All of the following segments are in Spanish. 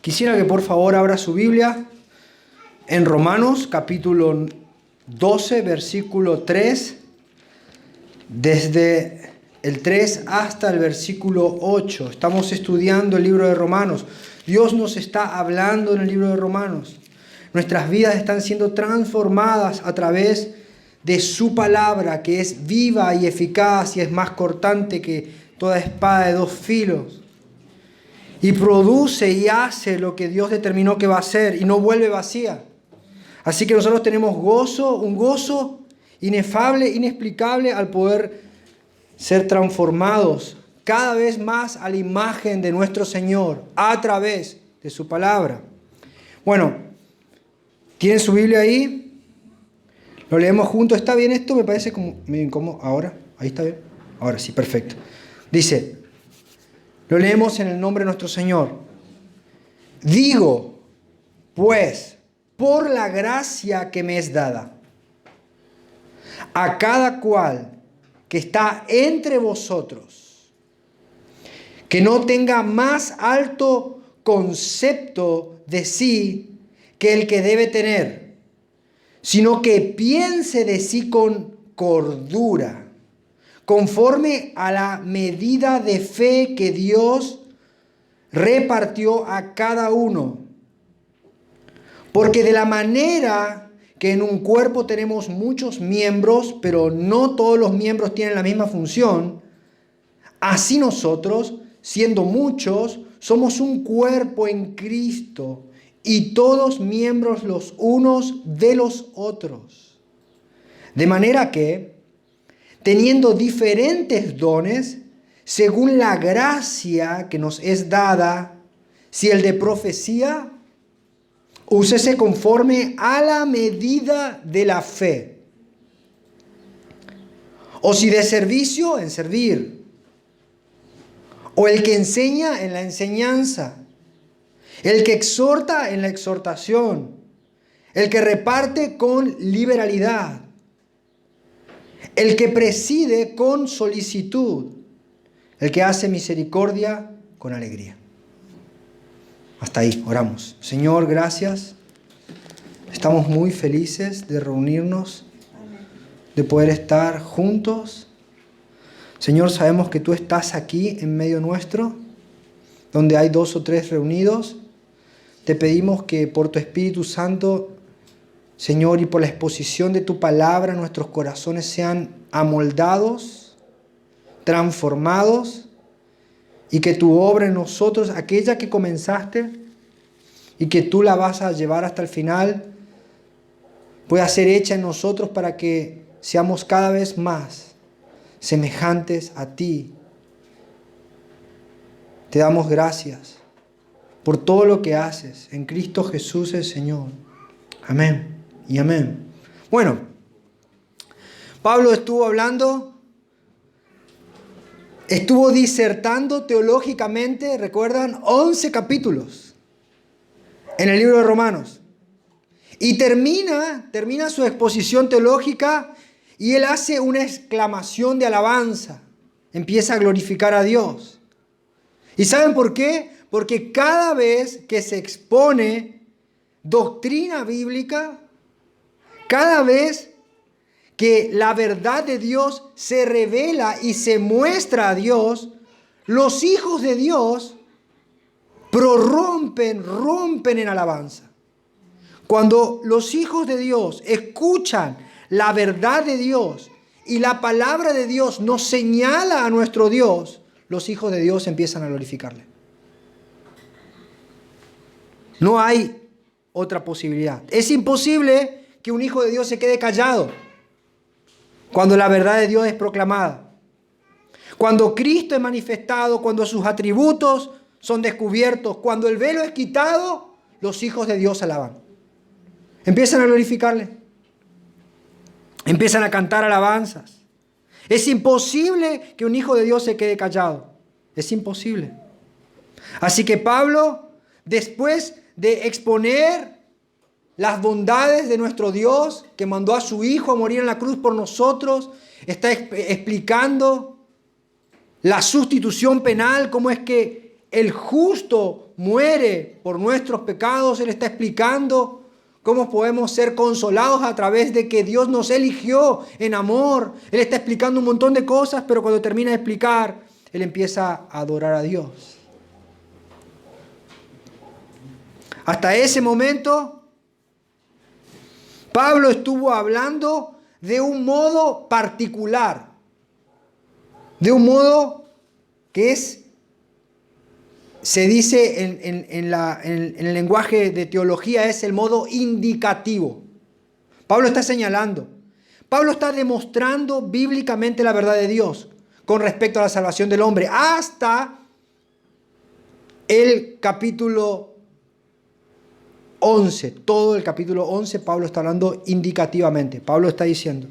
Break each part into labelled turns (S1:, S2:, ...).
S1: Quisiera que por favor abra su Biblia en Romanos capítulo 12, versículo 3, desde el 3 hasta el versículo 8. Estamos estudiando el libro de Romanos. Dios nos está hablando en el libro de Romanos. Nuestras vidas están siendo transformadas a través de su palabra, que es viva y eficaz y es más cortante que toda espada de dos filos. Y produce y hace lo que Dios determinó que va a hacer y no vuelve vacía. Así que nosotros tenemos gozo, un gozo inefable, inexplicable al poder ser transformados cada vez más a la imagen de nuestro Señor a través de su palabra. Bueno, ¿tienen su Biblia ahí? Lo leemos juntos. ¿Está bien esto? Me parece como medio incómodo. ¿Ahora? ¿Ahí está bien? Ahora sí, perfecto. Dice, lo leemos en el nombre de nuestro Señor. Digo, pues, por la gracia que me es dada, a cada cual que está entre vosotros, que no tenga más alto concepto de sí que el que debe tener, sino que piense de sí con cordura, conforme a la medida de fe que Dios repartió a cada uno. Porque de la manera que en un cuerpo tenemos muchos miembros, pero no todos los miembros tienen la misma función, así nosotros, siendo muchos, somos un cuerpo en Cristo y todos miembros los unos de los otros. De manera que, teniendo diferentes dones, según la gracia que nos es dada, si el de profecía, úsese conforme a la medida de la fe. O si de servicio, en servir. O el que enseña, en la enseñanza. El que exhorta, en la exhortación. El que reparte, con liberalidad. El que preside, con solicitud. El que hace misericordia, con alegría. Hasta ahí, oramos. Señor, gracias. Estamos muy felices de reunirnos, de poder estar juntos. Señor, sabemos que tú estás aquí en medio nuestro, donde hay 2 o 3 reunidos. Te pedimos que por tu Espíritu Santo, Señor, y por la exposición de tu palabra, nuestros corazones sean amoldados, transformados, y que tu obra en nosotros, aquella que comenzaste y que tú la vas a llevar hasta el final, pueda ser hecha en nosotros para que seamos cada vez más semejantes a ti. Te damos gracias por todo lo que haces en Cristo Jesús el Señor. Amén y amén. Bueno, Pablo estuvo disertando teológicamente, recuerdan, 11 capítulos en el libro de Romanos. Y termina su exposición teológica y él hace una exclamación de alabanza. Empieza a glorificar a Dios. ¿Y saben por qué? Porque cada vez que se expone doctrina bíblica, cada vez que la verdad de Dios se revela y se muestra a Dios, los hijos de Dios rompen en alabanza. Cuando los hijos de Dios escuchan la verdad de Dios y la palabra de Dios nos señala a nuestro Dios, los hijos de Dios empiezan a glorificarle. No hay otra posibilidad. Es imposible que un hijo de Dios se quede callado cuando la verdad de Dios es proclamada. Cuando Cristo es manifestado, cuando sus atributos son descubiertos, cuando el velo es quitado, los hijos de Dios alaban. Empiezan a glorificarle. Empiezan a cantar alabanzas. Es imposible que un hijo de Dios se quede callado. Es imposible. Así que Pablo, después de exponer las bondades de nuestro Dios, que mandó a su Hijo a morir en la cruz por nosotros, está explicando la sustitución penal, cómo es que el justo muere por nuestros pecados. Él está explicando cómo podemos ser consolados a través de que Dios nos eligió en amor. Él está explicando un montón de cosas, pero cuando termina de explicar, Él empieza a adorar a Dios. Hasta ese momento, Pablo estuvo hablando de un modo particular, de un modo que se dice en el lenguaje de teología, es el modo indicativo. Pablo está señalando, Pablo está demostrando bíblicamente la verdad de Dios con respecto a la salvación del hombre. Hasta el capítulo 11, todo el capítulo 11, Pablo está hablando indicativamente. Pablo está diciendo,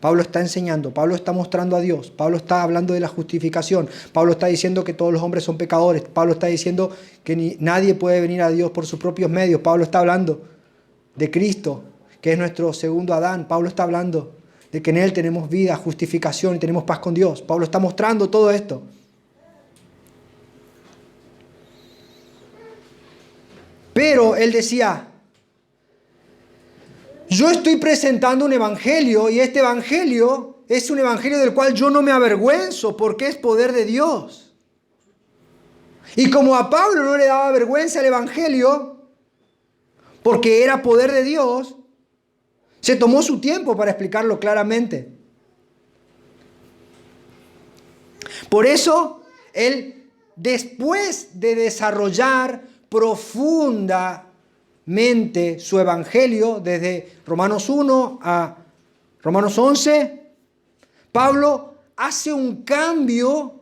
S1: Pablo está enseñando, Pablo está mostrando a Dios, Pablo está hablando de la justificación, Pablo está diciendo que todos los hombres son pecadores, Pablo está diciendo que nadie puede venir a Dios por sus propios medios, Pablo está hablando de Cristo, que es nuestro segundo Adán, Pablo está hablando de que en Él tenemos vida, justificación y tenemos paz con Dios. Pablo está mostrando todo esto. Pero él decía, yo estoy presentando un evangelio y este evangelio es un evangelio del cual yo no me avergüenzo porque es poder de Dios. Y como a Pablo no le daba vergüenza el evangelio porque era poder de Dios, se tomó su tiempo para explicarlo claramente. Por eso, él, después de desarrollar profundamente su evangelio, desde Romanos 1 a Romanos 11, Pablo hace un cambio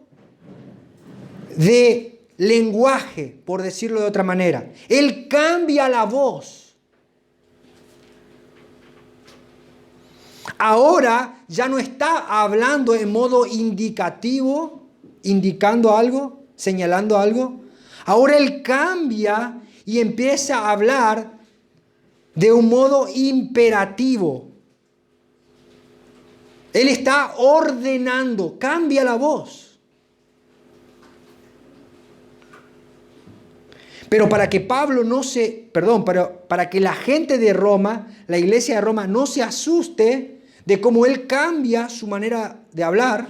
S1: de lenguaje, por decirlo de otra manera. Él cambia la voz. Ahora ya no está hablando en modo indicativo, indicando algo, señalando algo. Ahora él cambia y empieza a hablar de un modo imperativo. Él está ordenando, cambia la voz. Pero para que para que la gente de Roma, la iglesia de Roma, no se asuste de cómo él cambia su manera de hablar,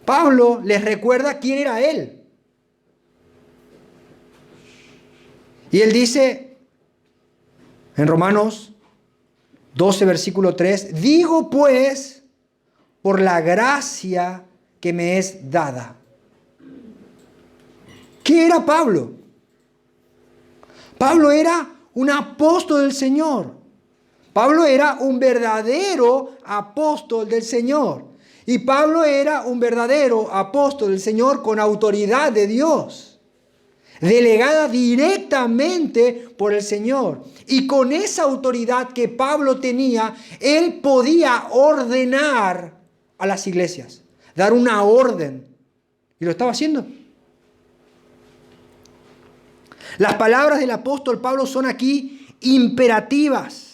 S1: Pablo les recuerda quién era él. Y él dice en Romanos 12, versículo 3, digo pues, por la gracia que me es dada. ¿Qué era Pablo? Pablo era un apóstol del Señor. Pablo era un verdadero apóstol del Señor. Y Pablo era un verdadero apóstol del Señor con autoridad de Dios, delegada directamente por el Señor. Y con esa autoridad que Pablo tenía, él podía ordenar a las iglesias, dar una orden. Y lo estaba haciendo. Las palabras del apóstol Pablo son aquí imperativas.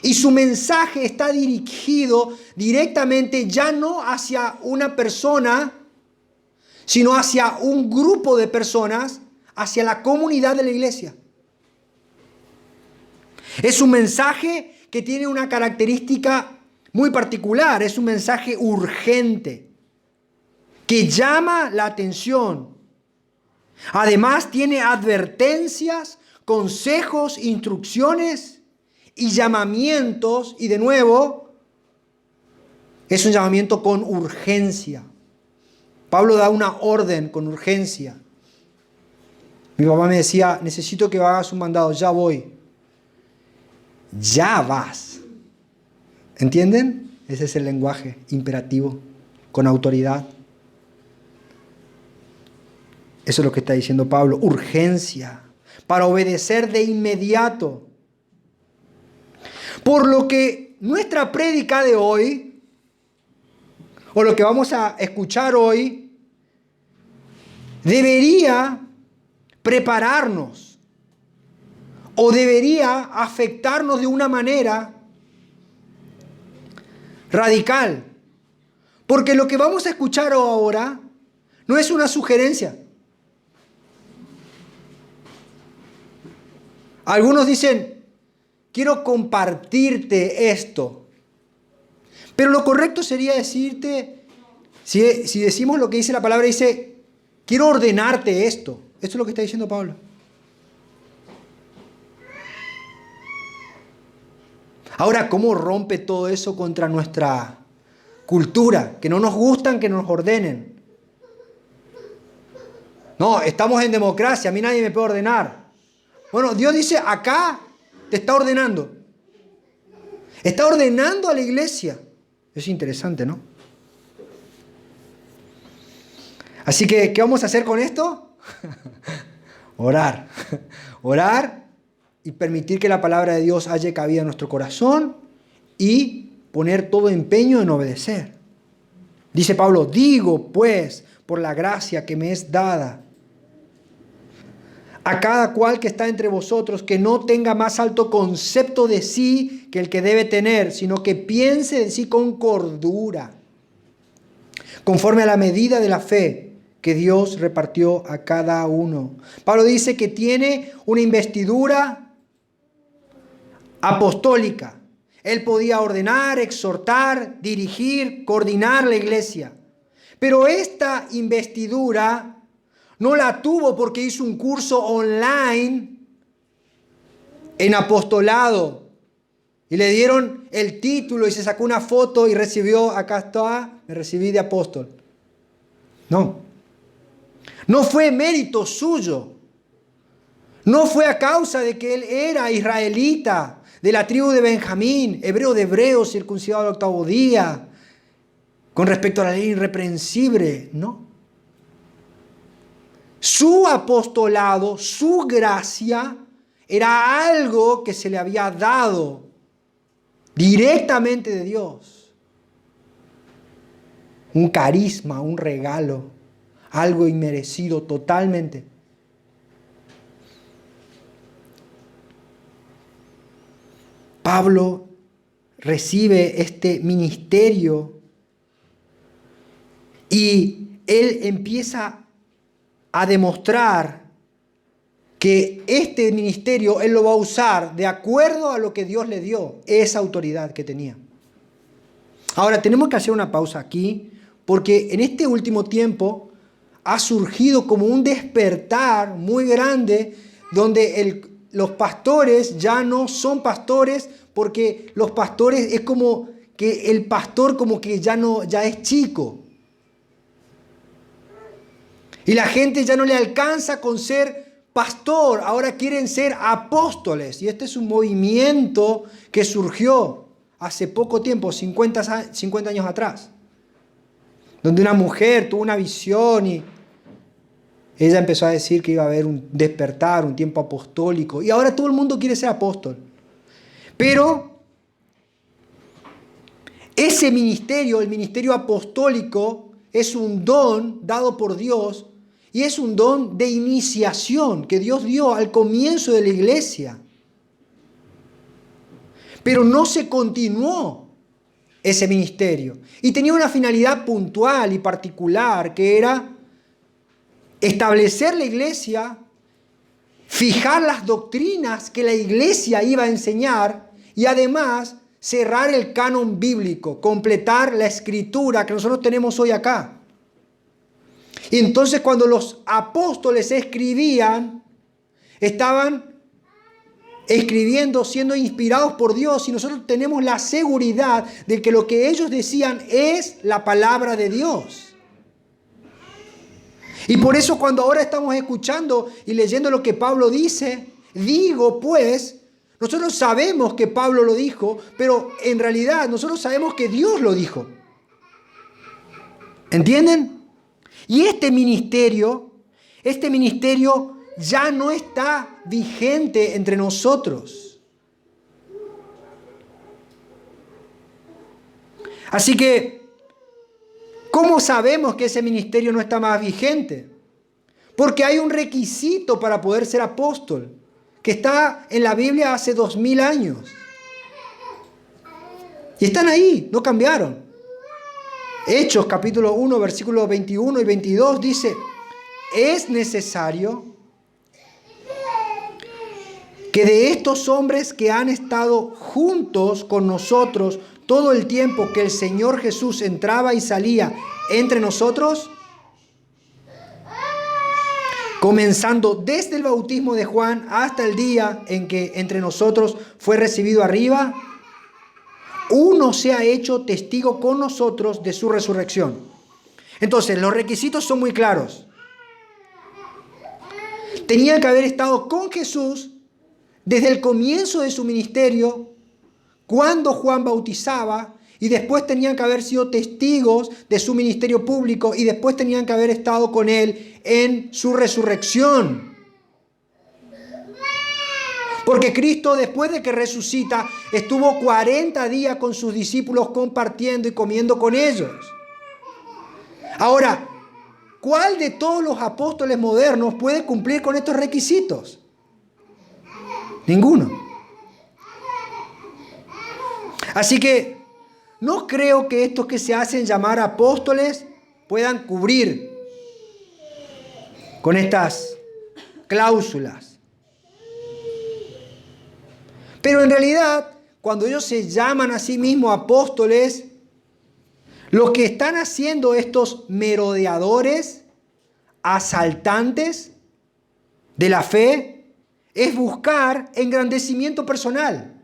S1: Y su mensaje está dirigido directamente ya no hacia una persona, sino hacia un grupo de personas, hacia la comunidad de la iglesia. Es un mensaje que tiene una característica muy particular, es un mensaje urgente, que llama la atención. Además tiene advertencias, consejos, instrucciones y llamamientos, y de nuevo, es un llamamiento con urgencia. Pablo da una orden con urgencia. Mi papá me decía, necesito que hagas un mandado, ya voy. Ya vas. ¿Entienden? Ese es el lenguaje imperativo, con autoridad. Eso es lo que está diciendo Pablo, urgencia, para obedecer de inmediato. Por lo que nuestra prédica de hoy, o lo que vamos a escuchar hoy, debería prepararnos o debería afectarnos de una manera radical. Porque lo que vamos a escuchar ahora no es una sugerencia. Algunos dicen, quiero compartirte esto. Pero lo correcto sería decirte, si decimos lo que dice la palabra, dice, quiero ordenarte esto. Esto es lo que está diciendo Pablo. Ahora, ¿cómo rompe todo eso contra nuestra cultura? Que no nos gustan que nos ordenen. No, estamos en democracia, a mí nadie me puede ordenar. Bueno, Dios dice, acá te está ordenando. Está ordenando a la iglesia. Es interesante, ¿no? Así que, ¿qué vamos a hacer con esto? Orar. Orar y permitir que la palabra de Dios haya cabida en nuestro corazón y poner todo empeño en obedecer. Dice Pablo, digo pues, por la gracia que me es dada, a cada cual que está entre vosotros, que no tenga más alto concepto de sí que el que debe tener, sino que piense de sí con cordura, conforme a la medida de la fe que Dios repartió a cada uno. Pablo dice que tiene una investidura apostólica. Él podía ordenar, exhortar, dirigir, coordinar la iglesia. Pero esta investidura no la tuvo porque hizo un curso online en apostolado. Y le dieron el título y se sacó una foto y recibió, acá está, me recibí de apóstol. No. No fue mérito suyo. No fue a causa de que él era israelita, de la tribu de Benjamín, hebreo de hebreos, circuncidado al 8º día, con respecto a la ley irreprensible. No. Su apostolado, su gracia, era algo que se le había dado directamente de Dios. Un carisma, un regalo, algo inmerecido totalmente. Pablo recibe este ministerio y él empieza a demostrar que este ministerio él lo va a usar de acuerdo a lo que Dios le dio, esa autoridad que tenía. Ahora, tenemos que hacer una pausa aquí, porque en este último tiempo ha surgido como un despertar muy grande, donde los pastores ya no son pastores, porque los pastores es como que el pastor como que ya es chico. Y la gente ya no le alcanza con ser pastor, ahora quieren ser apóstoles. Y este es un movimiento que surgió hace poco tiempo, 50 años atrás, donde una mujer tuvo una visión y ella empezó a decir que iba a haber un despertar, un tiempo apostólico. Y ahora todo el mundo quiere ser apóstol. Pero ese ministerio, el ministerio apostólico, es un don dado por Dios. Y es un don de iniciación que Dios dio al comienzo de la iglesia. Pero no se continuó ese ministerio. Y tenía una finalidad puntual y particular, que era establecer la iglesia, fijar las doctrinas que la iglesia iba a enseñar y además cerrar el canon bíblico, completar la escritura que nosotros tenemos hoy acá. Y entonces cuando los apóstoles escribían, estaban escribiendo, siendo inspirados por Dios, y nosotros tenemos la seguridad de que lo que ellos decían es la palabra de Dios. Y por eso cuando ahora estamos escuchando y leyendo lo que Pablo dice, digo pues, nosotros sabemos que Pablo lo dijo, pero en realidad nosotros sabemos que Dios lo dijo. ¿Entienden? Y este ministerio ya no está vigente entre nosotros. Así que, ¿cómo sabemos que ese ministerio no está más vigente? Porque hay un requisito para poder ser apóstol, que está en la Biblia hace 2000 años. Y están ahí, no cambiaron. Hechos capítulo 1, versículos 21 y 22 dice, es necesario que de estos hombres que han estado juntos con nosotros todo el tiempo que el Señor Jesús entraba y salía entre nosotros, comenzando desde el bautismo de Juan hasta el día en que entre nosotros fue recibido arriba, uno se ha hecho testigo con nosotros de su resurrección. Entonces, los requisitos son muy claros. Tenían que haber estado con Jesús desde el comienzo de su ministerio, cuando Juan bautizaba, y después tenían que haber sido testigos de su ministerio público, y después tenían que haber estado con él en su resurrección. Porque Cristo, después de que resucita, estuvo 40 días con sus discípulos compartiendo y comiendo con ellos. Ahora, ¿cuál de todos los apóstoles modernos puede cumplir con estos requisitos? Ninguno. Así que no creo que estos que se hacen llamar apóstoles puedan cubrir con estas cláusulas. Pero en realidad, cuando ellos se llaman a sí mismos apóstoles, lo que están haciendo estos merodeadores, asaltantes de la fe, es buscar engrandecimiento personal.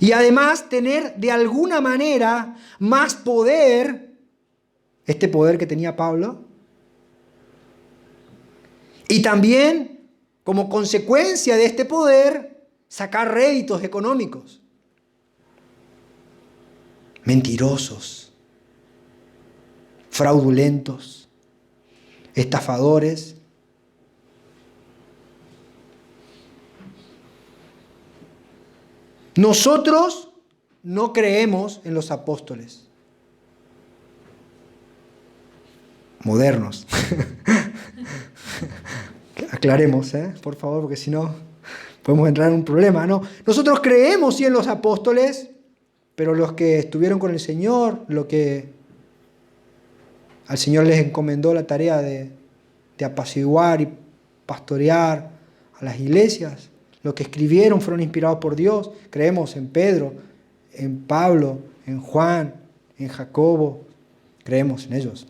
S1: Y además tener de alguna manera más poder, este poder que tenía Pablo, y también como consecuencia de este poder, sacar réditos económicos. Mentirosos, fraudulentos, estafadores. Nosotros no creemos en los apóstoles modernos. Aclaremos, por favor, porque si no podemos entrar en un problema, ¿no? Nosotros creemos sí en los apóstoles, pero los que estuvieron con el Señor, lo que al Señor les encomendó la tarea de apaciguar y pastorear a las iglesias, los que escribieron fueron inspirados por Dios. Creemos en Pedro, en Pablo, en Juan, en Jacobo, creemos en ellos.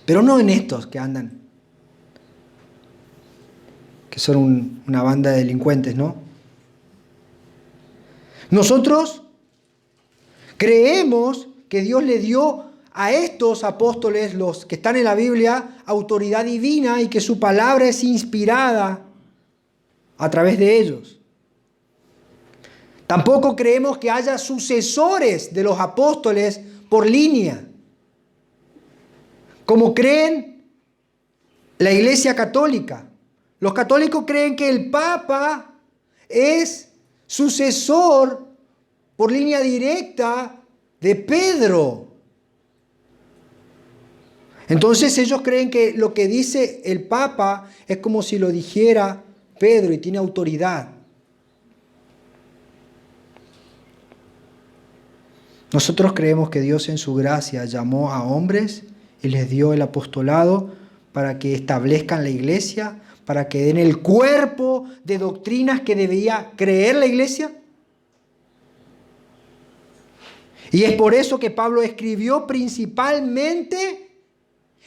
S1: Pero no en estos que andan, que son una banda de delincuentes, ¿no? Nosotros creemos que Dios le dio a estos apóstoles, los que están en la Biblia, autoridad divina y que su palabra es inspirada a través de ellos. Tampoco creemos que haya sucesores de los apóstoles por línea, como creen la Iglesia Católica. Los católicos creen que el Papa es sucesor por línea directa de Pedro. Entonces ellos creen que lo que dice el Papa es como si lo dijera Pedro y tiene autoridad. Nosotros creemos que Dios en su gracia llamó a hombres y les dio el apostolado para que establezcan la iglesia, para que den el cuerpo de doctrinas que debía creer la iglesia. Y es por eso que Pablo escribió principalmente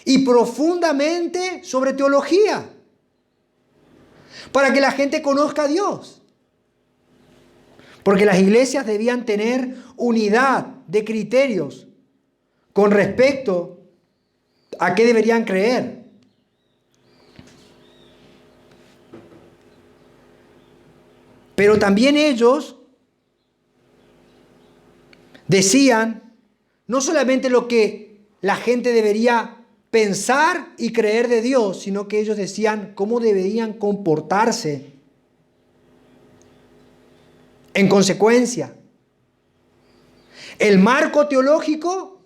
S1: y profundamente sobre teología, para que la gente conozca a Dios. Porque las iglesias debían tener unidad de criterios con respecto a qué deberían creer. Pero también ellos decían no solamente lo que la gente debería pensar y creer de Dios, sino que ellos decían cómo deberían comportarse en consecuencia. El marco teológico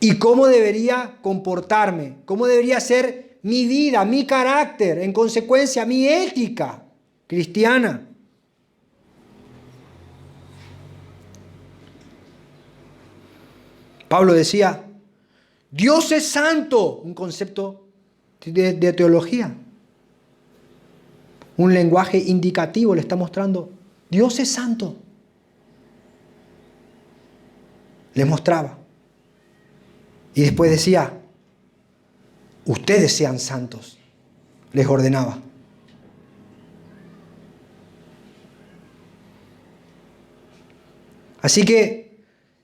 S1: y cómo debería comportarme, cómo debería ser mi vida, mi carácter, en consecuencia mi ética cristiana. Pablo decía, Dios es santo, un concepto de teología. Un lenguaje indicativo le está mostrando, Dios es santo. Les mostraba. Y después decía, ustedes sean santos. Les ordenaba. Así que,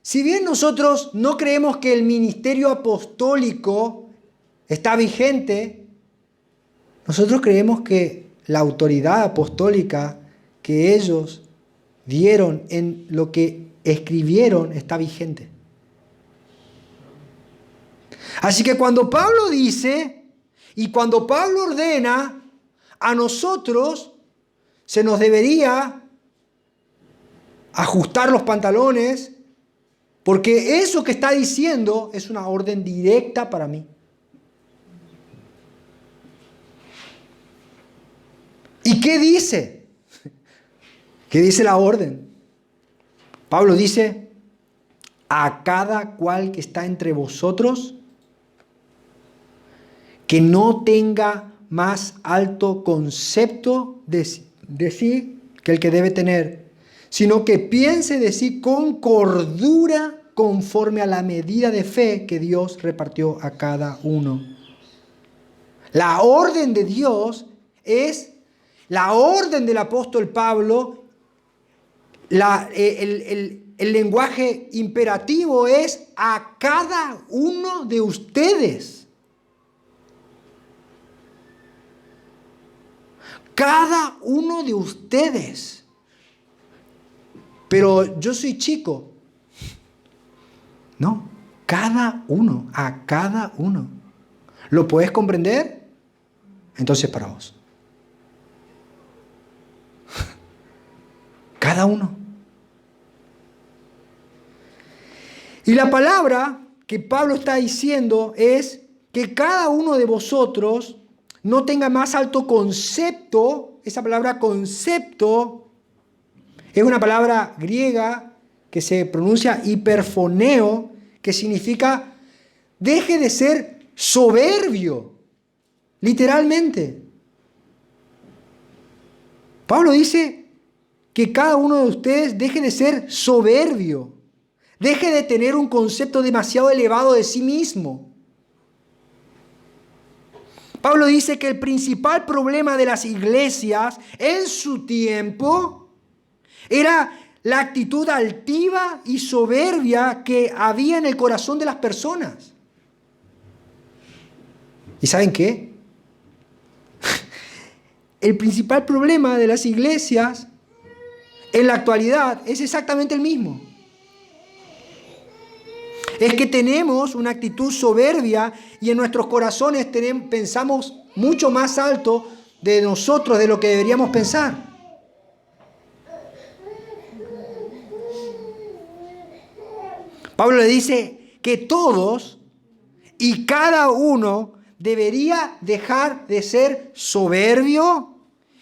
S1: si bien nosotros no creemos que el ministerio apostólico está vigente, nosotros creemos que la autoridad apostólica que ellos dieron en lo que escribieron está vigente. Así que cuando Pablo dice y cuando Pablo ordena, a nosotros se nos debería ajustar los pantalones, porque eso que está diciendo es una orden directa para mí. ¿Y qué dice? ¿Qué dice la orden? Pablo dice, a cada cual que está entre vosotros, que no tenga más alto concepto de sí que el que debe tener, sino que piense de sí con cordura conforme a la medida de fe que Dios repartió a cada uno. La orden de Dios es la orden del apóstol Pablo. El lenguaje imperativo es a cada uno de ustedes. Cada uno de ustedes. Pero yo soy chico. No, cada uno, a cada uno. ¿Lo puedes comprender? Entonces para vos. Cada uno. Y la palabra que Pablo está diciendo es que cada uno de vosotros no tenga más alto concepto. Esa palabra concepto es una palabra griega que se pronuncia hiperfoneo, que significa deje de ser soberbio, literalmente. Pablo dice que cada uno de ustedes deje de ser soberbio, deje de tener un concepto demasiado elevado de sí mismo. Pablo dice que el principal problema de las iglesias en su tiempo era la actitud altiva y soberbia que había en el corazón de las personas. ¿Y saben qué? El principal problema de las iglesias en la actualidad es exactamente el mismo. Es que tenemos una actitud soberbia y en nuestros corazones pensamos mucho más alto de nosotros de lo que deberíamos pensar. Pablo le dice que todos y cada uno debería dejar de ser soberbio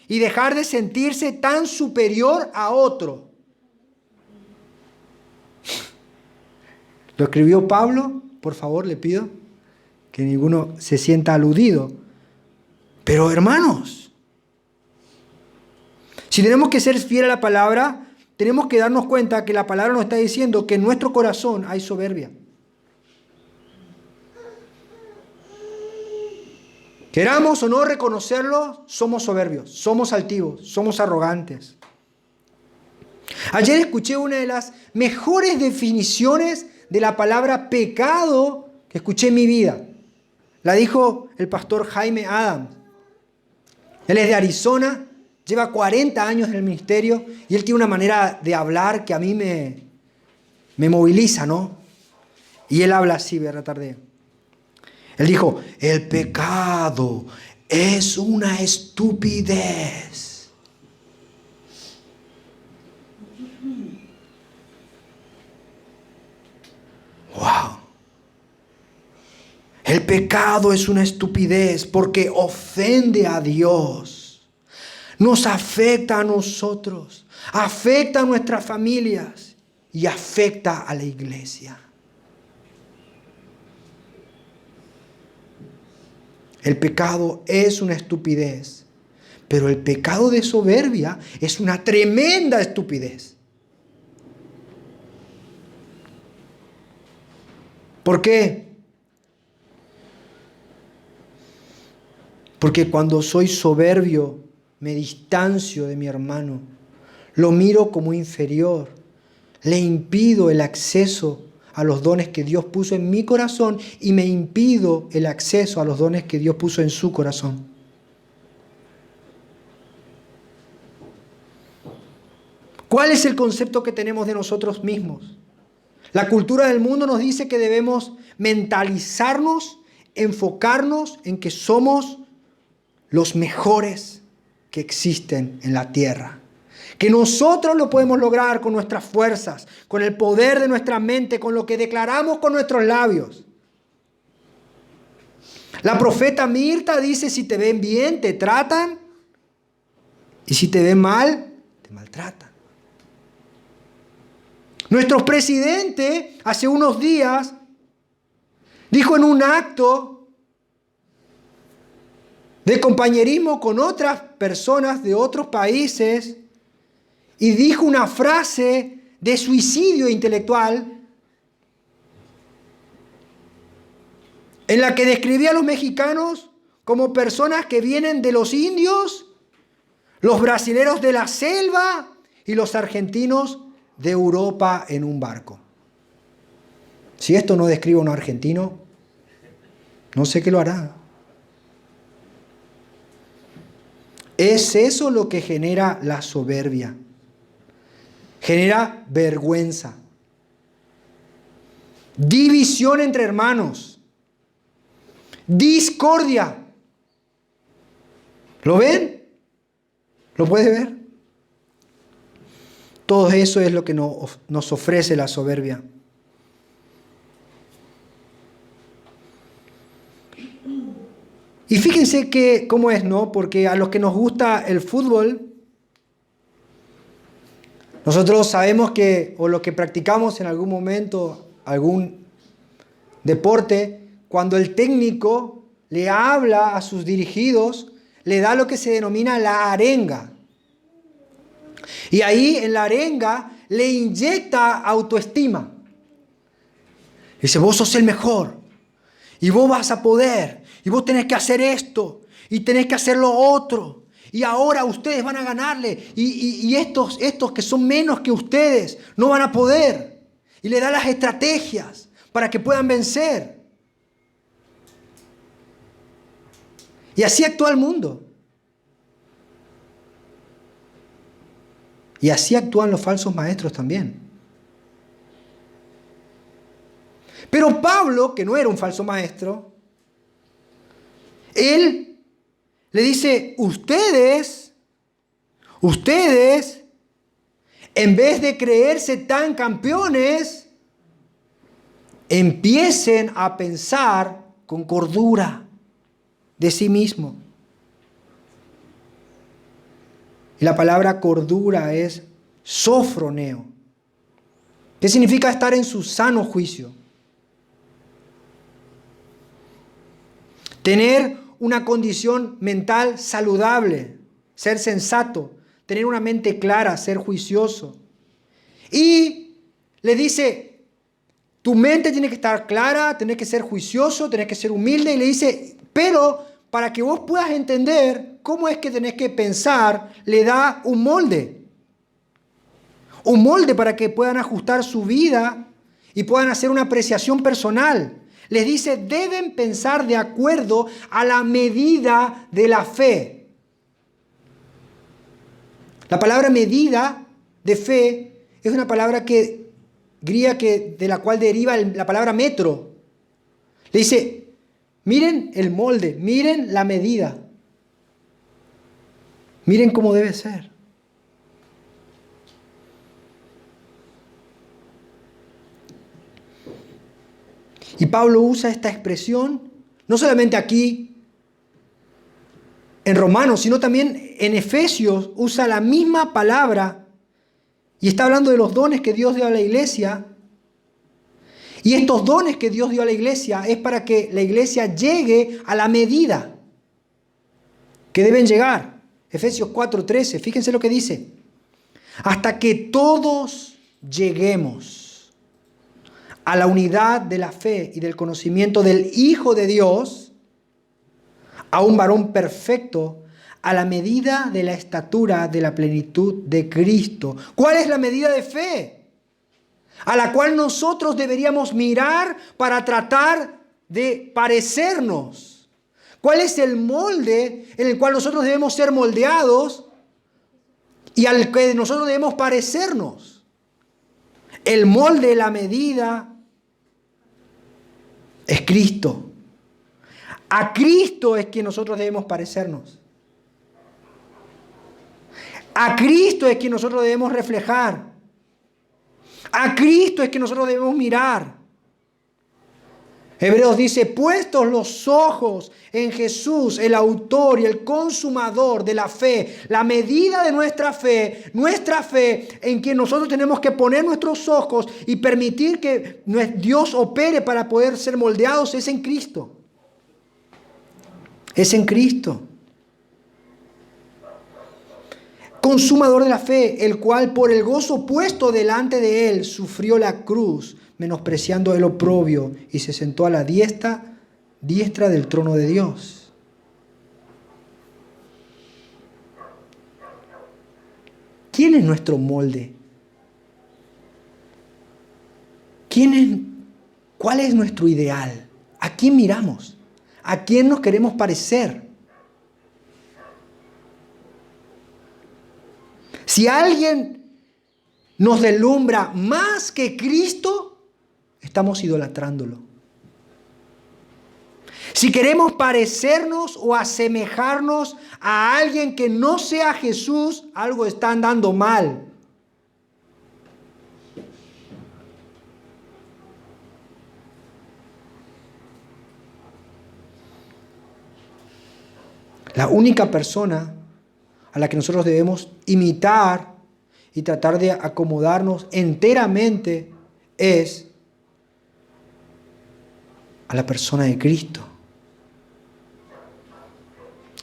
S1: y dejar de sentirse tan superior a otro. Lo escribió Pablo, por favor, le pido que ninguno se sienta aludido. Pero hermanos, si tenemos que ser fieles a la palabra, tenemos que darnos cuenta que la palabra nos está diciendo que en nuestro corazón hay soberbia. Queramos o no reconocerlo, somos soberbios, somos altivos, somos arrogantes. Ayer escuché una de las mejores definiciones de la palabra pecado que escuché en mi vida. La dijo el pastor Jaime Adams. Él es de Arizona, lleva 40 años en el ministerio y él tiene una manera de hablar que a mí me moviliza, ¿no? Y él habla así, voy a tratar de... Él dijo, el pecado es una estupidez. Wow. El pecado es una estupidez porque ofende a Dios. Nos afecta a nosotros, afecta a nuestras familias y afecta a la iglesia. El pecado es una estupidez, pero el pecado de soberbia es una tremenda estupidez. ¿Por qué? Porque cuando soy soberbio, me distancio de mi hermano, lo miro como inferior, le impido el acceso a los dones que Dios puso en mi corazón y me impido el acceso a los dones que Dios puso en su corazón. ¿Cuál es el concepto que tenemos de nosotros mismos? La cultura del mundo nos dice que debemos mentalizarnos, enfocarnos en que somos los mejores que existen en la tierra. Que nosotros lo podemos lograr con nuestras fuerzas, con el poder de nuestra mente, con lo que declaramos con nuestros labios. La profeta Mirta dice, si te ven bien, te tratan, y si te ven mal, te maltratan. Nuestro presidente hace unos días dijo en un acto de compañerismo con otras personas de otros países y dijo una frase de suicidio intelectual en la que describía a los mexicanos como personas que vienen de los indios, los brasileros de la selva y los argentinos de Europa en un barco. Si esto no describe a un argentino, no sé qué lo hará. Es eso lo que genera la soberbia. Genera vergüenza. División entre hermanos. Discordia. ¿Lo ven? ¿Lo puedes ver? Todo eso es lo que nos ofrece la soberbia. Y fíjense que cómo es, ¿no? Porque a los que nos gusta el fútbol, nosotros sabemos que, o los que practicamos en algún momento algún deporte, cuando el técnico le habla a sus dirigidos, le da lo que se denomina la arenga. Y ahí en la arenga le inyecta autoestima. Dice, vos sos el mejor. Y vos vas a poder. Y vos tenés que hacer esto. Y tenés que hacer lo otro. Y ahora ustedes van a ganarle. Y estos que son menos que ustedes no van a poder. Y le da las estrategias para que puedan vencer. Y así actúa el mundo. Y así actúan los falsos maestros también. Pero Pablo, que no era un falso maestro, él le dice, ustedes, en vez de creerse tan campeones, empiecen a pensar con cordura de sí mismo. Y la palabra cordura es sofroneo, que significa estar en su sano juicio. Tener una condición mental saludable, ser sensato, tener una mente clara, ser juicioso. Y le dice, tu mente tiene que estar clara, tenés que ser juicioso, tenés que ser humilde. Y le dice, pero para que vos puedas entender cómo es que tenés que pensar, le da un molde. Un molde para que puedan ajustar su vida y puedan hacer una apreciación personal. Les dice, deben pensar de acuerdo a la medida de la fe. La palabra medida de fe es una palabra griega de la cual deriva la palabra metro. Le dice, miren el molde, miren la medida. Miren cómo debe ser. Y Pablo usa esta expresión, no solamente aquí, en Romanos, sino también en Efesios, usa la misma palabra y está hablando de los dones que Dios dio a la iglesia. Y estos dones que Dios dio a la iglesia es para que la iglesia llegue a la medida. que deben llegar. Efesios 4:13, fíjense lo que dice. Hasta que todos lleguemos a la unidad de la fe y del conocimiento del Hijo de Dios, a un varón perfecto, a la medida de la estatura de la plenitud de Cristo. ¿Cuál es la medida de fe a la cual nosotros deberíamos mirar para tratar de parecernos? ¿Cuál es el molde en el cual nosotros debemos ser moldeados y al que nosotros debemos parecernos? El molde, la medida, es Cristo. A Cristo es quien nosotros debemos parecernos. A Cristo es quien nosotros debemos reflejar. A Cristo es quien nosotros debemos mirar. Hebreos dice, puestos los ojos en Jesús, el autor y el consumador de la fe, la medida de nuestra fe en quien nosotros tenemos que poner nuestros ojos y permitir que Dios opere para poder ser moldeados, es en Cristo. Es en Cristo. Consumador de la fe, el cual por el gozo puesto delante de él sufrió la cruz, menospreciando el oprobio, y se sentó a la diestra del trono de Dios. ¿Quién es nuestro molde? ¿Cuál es nuestro ideal? ¿A quién miramos? ¿A quién nos queremos parecer? Si alguien nos deslumbra más que Cristo, estamos idolatrándolo. Si queremos parecernos o asemejarnos a alguien que no sea Jesús, algo está andando mal. La única persona a la que nosotros debemos imitar y tratar de acomodarnos enteramente es a la persona de Cristo.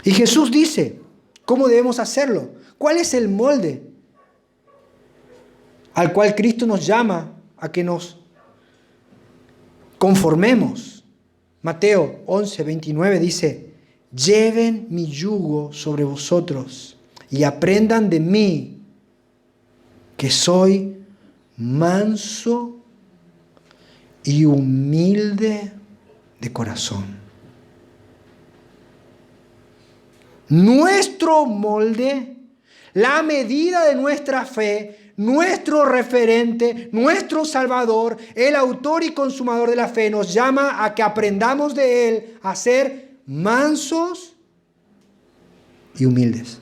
S1: Y Jesús dice, ¿cómo debemos hacerlo? ¿Cuál es el molde al cual Cristo nos llama a que nos conformemos? Mateo 11:29 dice, lleven mi yugo sobre vosotros y aprendan de mí, que soy manso y humilde de corazón. Nuestro molde, la medida de nuestra fe, nuestro referente, nuestro Salvador, el autor y consumador de la fe, nos llama a que aprendamos de Él a ser mansos y humildes.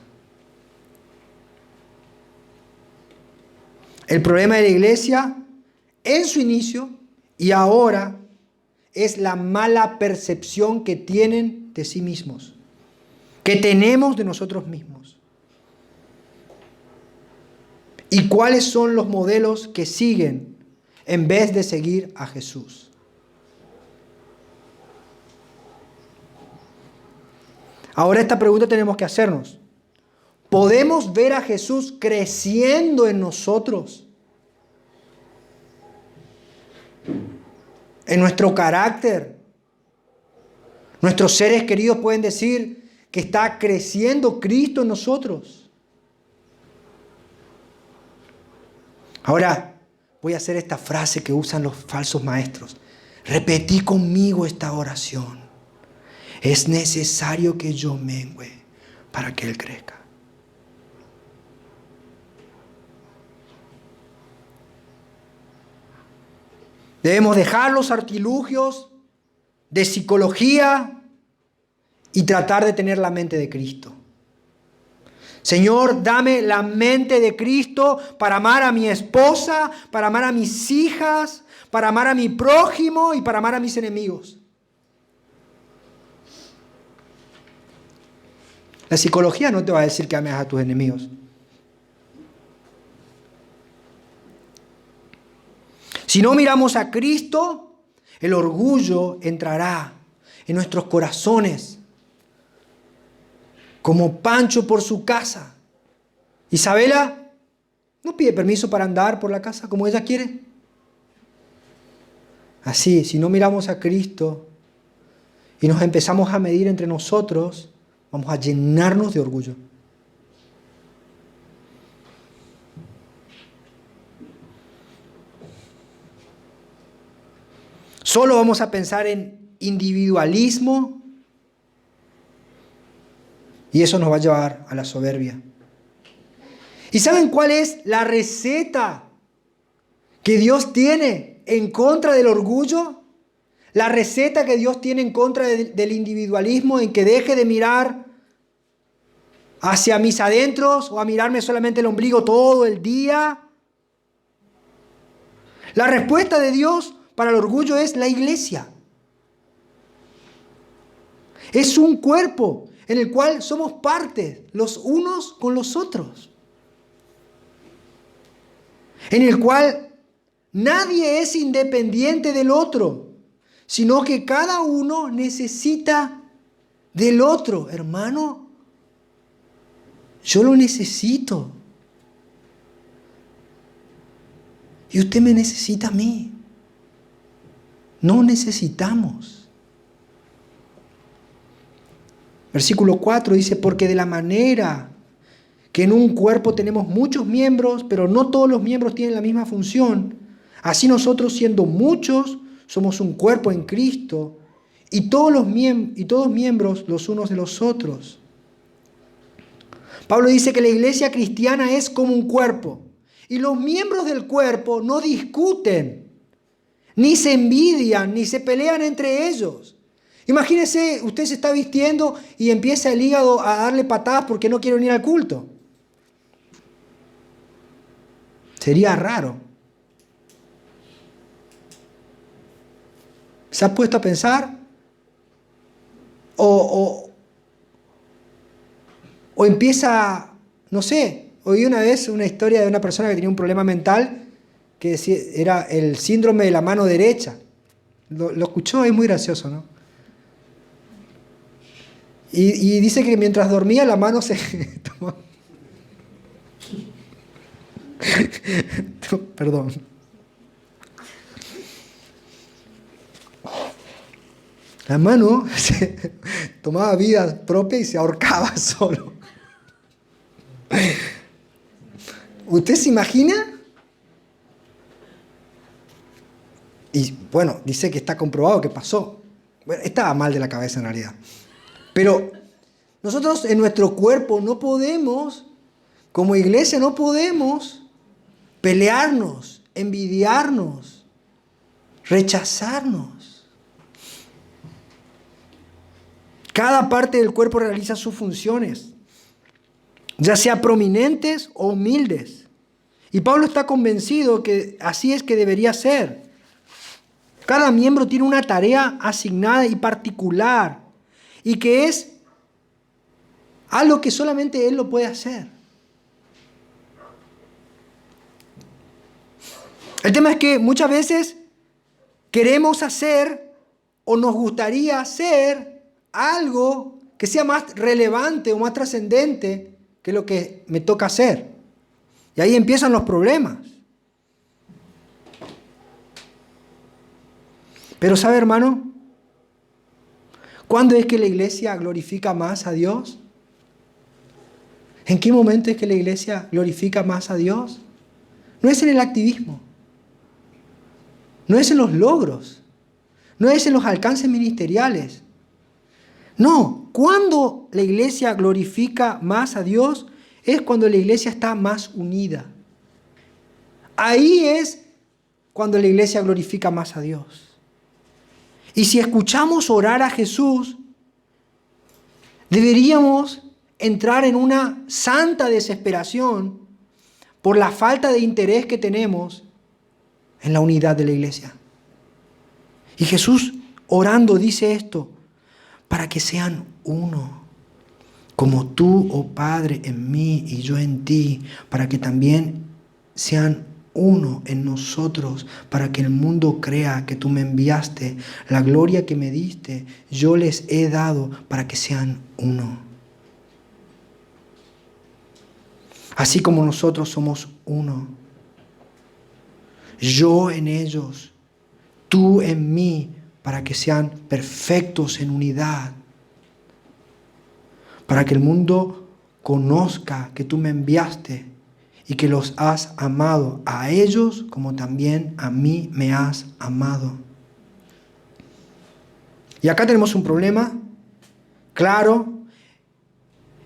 S1: El problema de la iglesia en su inicio y ahora es la mala percepción que tienen de sí mismos, que tenemos de nosotros mismos. ¿Y cuáles son los modelos que siguen en vez de seguir a Jesús? Ahora esta pregunta tenemos que hacernos. ¿Podemos ver a Jesús creciendo en nosotros? En nuestro carácter. Nuestros seres queridos pueden decir que está creciendo Cristo en nosotros. Ahora voy a hacer esta frase que usan los falsos maestros. Repetí conmigo esta oración. Es necesario que yo mengüe para que Él crezca. Debemos dejar los artilugios de psicología y tratar de tener la mente de Cristo. Señor, dame la mente de Cristo para amar a mi esposa, para amar a mis hijas, para amar a mi prójimo y para amar a mis enemigos. La psicología no te va a decir que ames a tus enemigos. Si no miramos a Cristo, el orgullo entrará en nuestros corazones. como Pancho por su casa. Isabela no pide permiso para andar por la casa como ella quiere. Así, si no miramos a Cristo y nos empezamos a medir entre nosotros, vamos a llenarnos de orgullo. Solo vamos a pensar en individualismo y eso nos va a llevar a la soberbia. ¿Y saben cuál es la receta que Dios tiene en contra del orgullo? La receta que Dios tiene en contra del individualismo, en que deje de mirar hacia mis adentros o a mirarme solamente el ombligo todo el día. La respuesta de Dios para el orgullo es la iglesia. Es un cuerpo en el cual somos parte los unos con los otros. En el cual nadie es independiente del otro, sino que cada uno necesita del otro. Hermano, yo lo necesito. Y usted me necesita a mí. No necesitamos. Versículo 4 dice, porque de la manera que en un cuerpo tenemos muchos miembros, pero no todos los miembros tienen la misma función, así nosotros siendo muchos, somos un cuerpo en Cristo y todos miembros los unos de los otros. Pablo dice que la iglesia cristiana es como un cuerpo y los miembros del cuerpo no discuten, ni se envidian, ni se pelean entre ellos. Imagínese, usted se está vistiendo y empieza el hígado a darle patadas porque no quiere venir al culto. Sería raro. ¿Se ha puesto a pensar? O empieza, no sé, oí una vez una historia de una persona que tenía un problema mental que era el síndrome de la mano derecha. Lo escuchó, es muy gracioso, ¿no? Y dice que mientras dormía la mano se tomaba. Perdón. La mano se tomaba vida propia y se ahorcaba solo. ¿Usted se imagina? Y bueno, dice que está comprobado que pasó. Bueno, estaba mal de la cabeza en realidad. Pero nosotros en nuestro cuerpo no podemos, como iglesia no podemos pelearnos, envidiarnos, rechazarnos. Cada parte del cuerpo realiza sus funciones, ya sea prominentes o humildes. Y Pablo está convencido que así es que debería ser. Cada miembro tiene una tarea asignada y particular, y que es algo que solamente él lo puede hacer. El tema es que muchas veces queremos hacer o nos gustaría hacer algo que sea más relevante o más trascendente que lo que me toca hacer. Y ahí empiezan los problemas. Pero ¿sabe, hermano? ¿Cuándo es que la iglesia glorifica más a Dios? ¿En qué momento es que la iglesia glorifica más a Dios? No es en el activismo. No es en los logros. No es en los alcances ministeriales. No, cuando la iglesia glorifica más a Dios es cuando la iglesia está más unida. Ahí es cuando la iglesia glorifica más a Dios. Y si escuchamos orar a Jesús, deberíamos entrar en una santa desesperación por la falta de interés que tenemos en la unidad de la iglesia. Y Jesús orando dice esto, para que sean uno, como tú, oh Padre, en mí y yo en ti, para que también sean uno en nosotros, para que el mundo crea que tú me enviaste, la gloria que me diste, yo les he dado para que sean uno. así como nosotros somos uno. Yo en ellos, tú en mí, para que sean perfectos en unidad. Para que el mundo conozca que tú me enviaste y que los has amado a ellos como también a mí me has amado. Y acá tenemos un problema claro,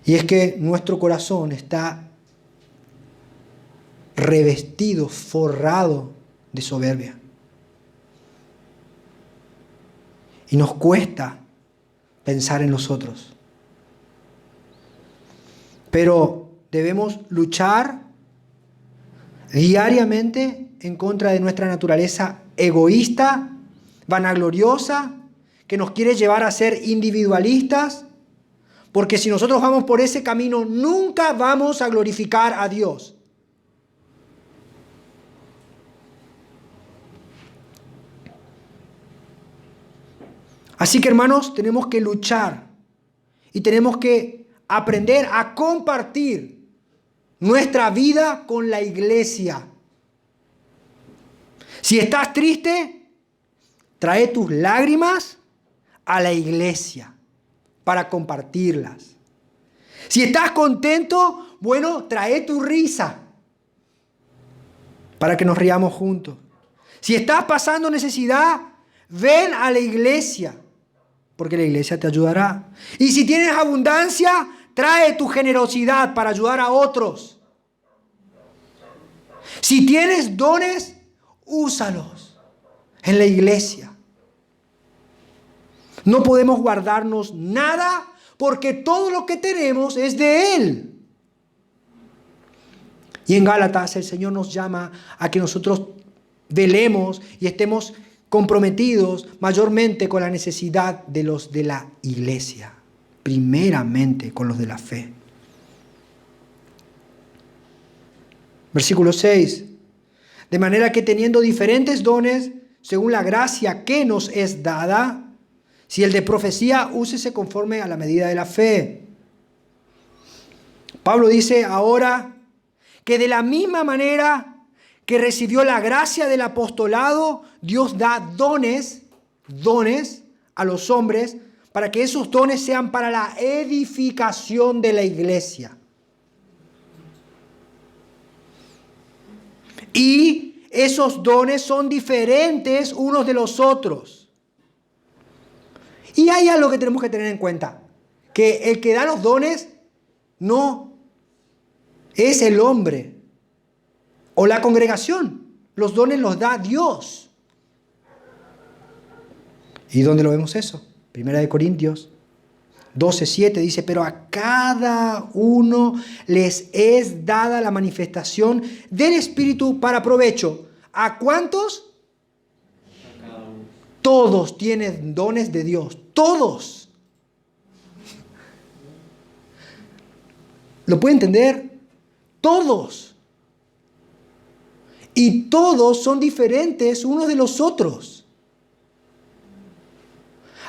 S1: y es que nuestro corazón está revestido, forrado de soberbia. Y nos cuesta pensar en los otros. Pero debemos luchar diariamente en contra de nuestra naturaleza egoísta, vanagloriosa, que nos quiere llevar a ser individualistas, porque si nosotros vamos por ese camino, nunca vamos a glorificar a Dios. Así que, hermanos, tenemos que luchar y tenemos que aprender a compartir nuestra vida con la iglesia. Si estás triste, trae tus lágrimas a la iglesia para compartirlas. Si estás contento, bueno, trae tu risa para que nos riamos juntos. Si estás pasando necesidad, ven a la iglesia, porque la iglesia te ayudará. Y si tienes abundancia, trae tu generosidad para ayudar a otros. Si tienes dones, úsalos en la iglesia. No podemos guardarnos nada porque todo lo que tenemos es de Él. Y en Gálatas el Señor nos llama a que nosotros velemos y estemos comprometidos mayormente con la necesidad de los de la iglesia, primeramente con los de la fe. Versículo 6. De manera que teniendo diferentes dones, según la gracia que nos es dada, si el de profecía, úsese conforme a la medida de la fe. Pablo dice ahora que de la misma manera que recibió la gracia del apostolado, Dios da dones a los hombres para que esos dones sean para la edificación de la iglesia. Y esos dones son diferentes unos de los otros. Y hay algo que tenemos que tener en cuenta, que el que da los dones no es el hombre o la congregación. Los dones los da Dios. ¿Y dónde lo vemos eso? Primera de Corintios 12:7 dice, pero a cada uno les es dada la manifestación del Espíritu para provecho. ¿A cuántos? Todos tienen dones de Dios. Todos. ¿Lo puede entender? Todos. Y todos son diferentes unos de los otros.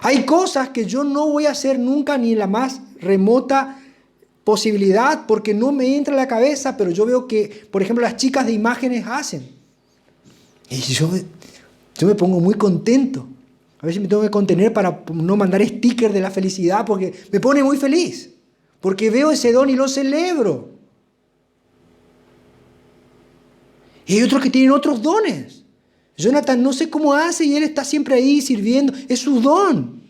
S1: Hay cosas que yo no voy a hacer nunca ni la más remota posibilidad porque no me entra en la cabeza, pero yo veo que, por ejemplo, las chicas de imágenes hacen. Y yo me pongo muy contento. A veces me tengo que contener para no mandar stickers de la felicidad porque me pone muy feliz. Porque veo ese don y lo celebro. Y hay otros que tienen otros dones. Jonathan no sé cómo hace y él está siempre ahí sirviendo. Es su don.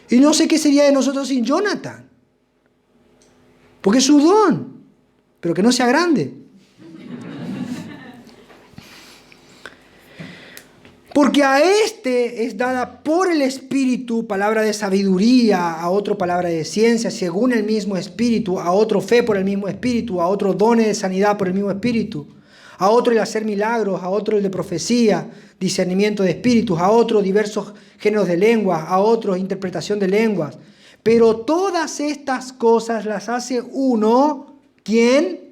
S1: Y no sé qué sería de nosotros sin Jonathan. Porque es su don. Pero que no sea grande. Porque a este es dada por el Espíritu palabra de sabiduría, a otro palabra de ciencia según el mismo Espíritu, a otro fe por el mismo Espíritu, a otro dones de sanidad por el mismo Espíritu, a otro el hacer milagros, a otro el de profecía, discernimiento de espíritus, a otro diversos géneros de lenguas, a otros interpretación de lenguas. Pero todas estas cosas las hace uno, ¿quién?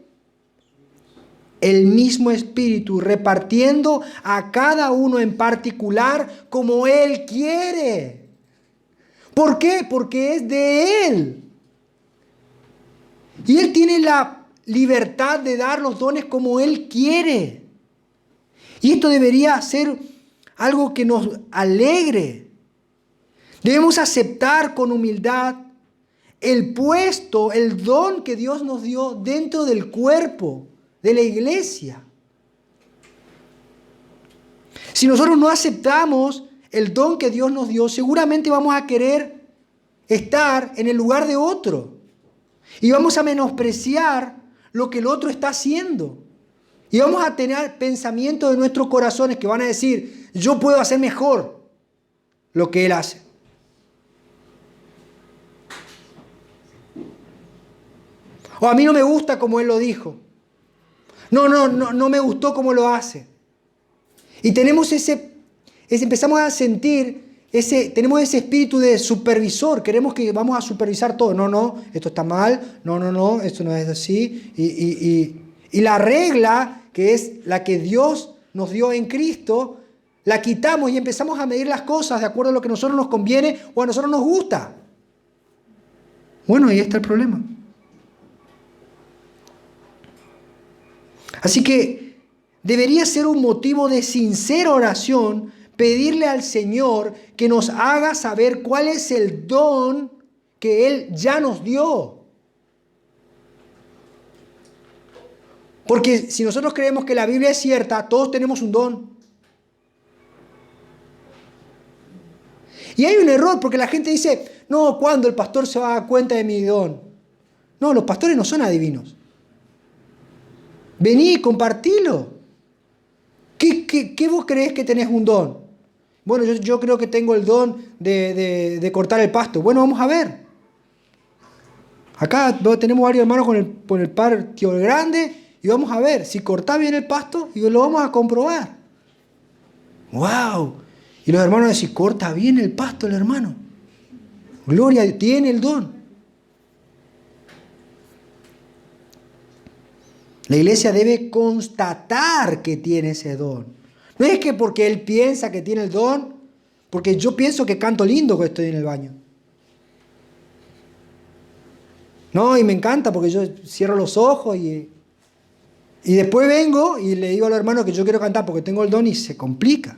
S1: El mismo Espíritu, repartiendo a cada uno en particular como Él quiere. ¿Por qué? Porque es de Él. Y Él tiene libertad de dar los dones como Él quiere. Y esto debería ser algo que nos alegre. Debemos aceptar con humildad el puesto, el don que Dios nos dio dentro del cuerpo de la iglesia. Si nosotros no aceptamos el don que Dios nos dio, seguramente vamos a querer estar en el lugar de otro. Y vamos a menospreciar lo que el otro está haciendo. Y vamos a tener pensamientos de nuestros corazones que van a decir, yo puedo hacer mejor lo que él hace. O a mí no me gusta como él lo dijo. No me gustó como lo hace. Y tenemos empezamos a sentir tenemos ese espíritu de supervisor. Queremos que vamos a supervisar todo. No, esto está mal. No, esto no es así. Y la regla, que es la que Dios nos dio en Cristo, la quitamos y empezamos a medir las cosas de acuerdo a lo que a nosotros nos conviene o a nosotros nos gusta. Bueno, ahí está el problema. Así que debería ser un motivo de sincera oración pedirle al Señor que nos haga saber cuál es el don que Él ya nos dio. Porque si nosotros creemos que la Biblia es cierta, todos tenemos un don. Y hay un error porque la gente dice, no, ¿cuándo el pastor se va a dar cuenta de mi don? No, los pastores no son adivinos. Vení, compartilo. ¿Qué vos creés que tenés un don? Bueno, yo creo que tengo el don de cortar el pasto. Bueno, vamos a ver. Acá tenemos varios hermanos con el patio grande y vamos a ver si cortá bien el pasto y lo vamos a comprobar. ¡Wow! Y los hermanos dicen, corta bien el pasto el hermano. Gloria, tiene el don. La iglesia debe constatar que tiene ese don. No es que porque él piensa que tiene el don, porque yo pienso que canto lindo cuando estoy en el baño. No, y me encanta porque yo cierro los ojos y después vengo y le digo a los hermanos que yo quiero cantar porque tengo el don y se complica.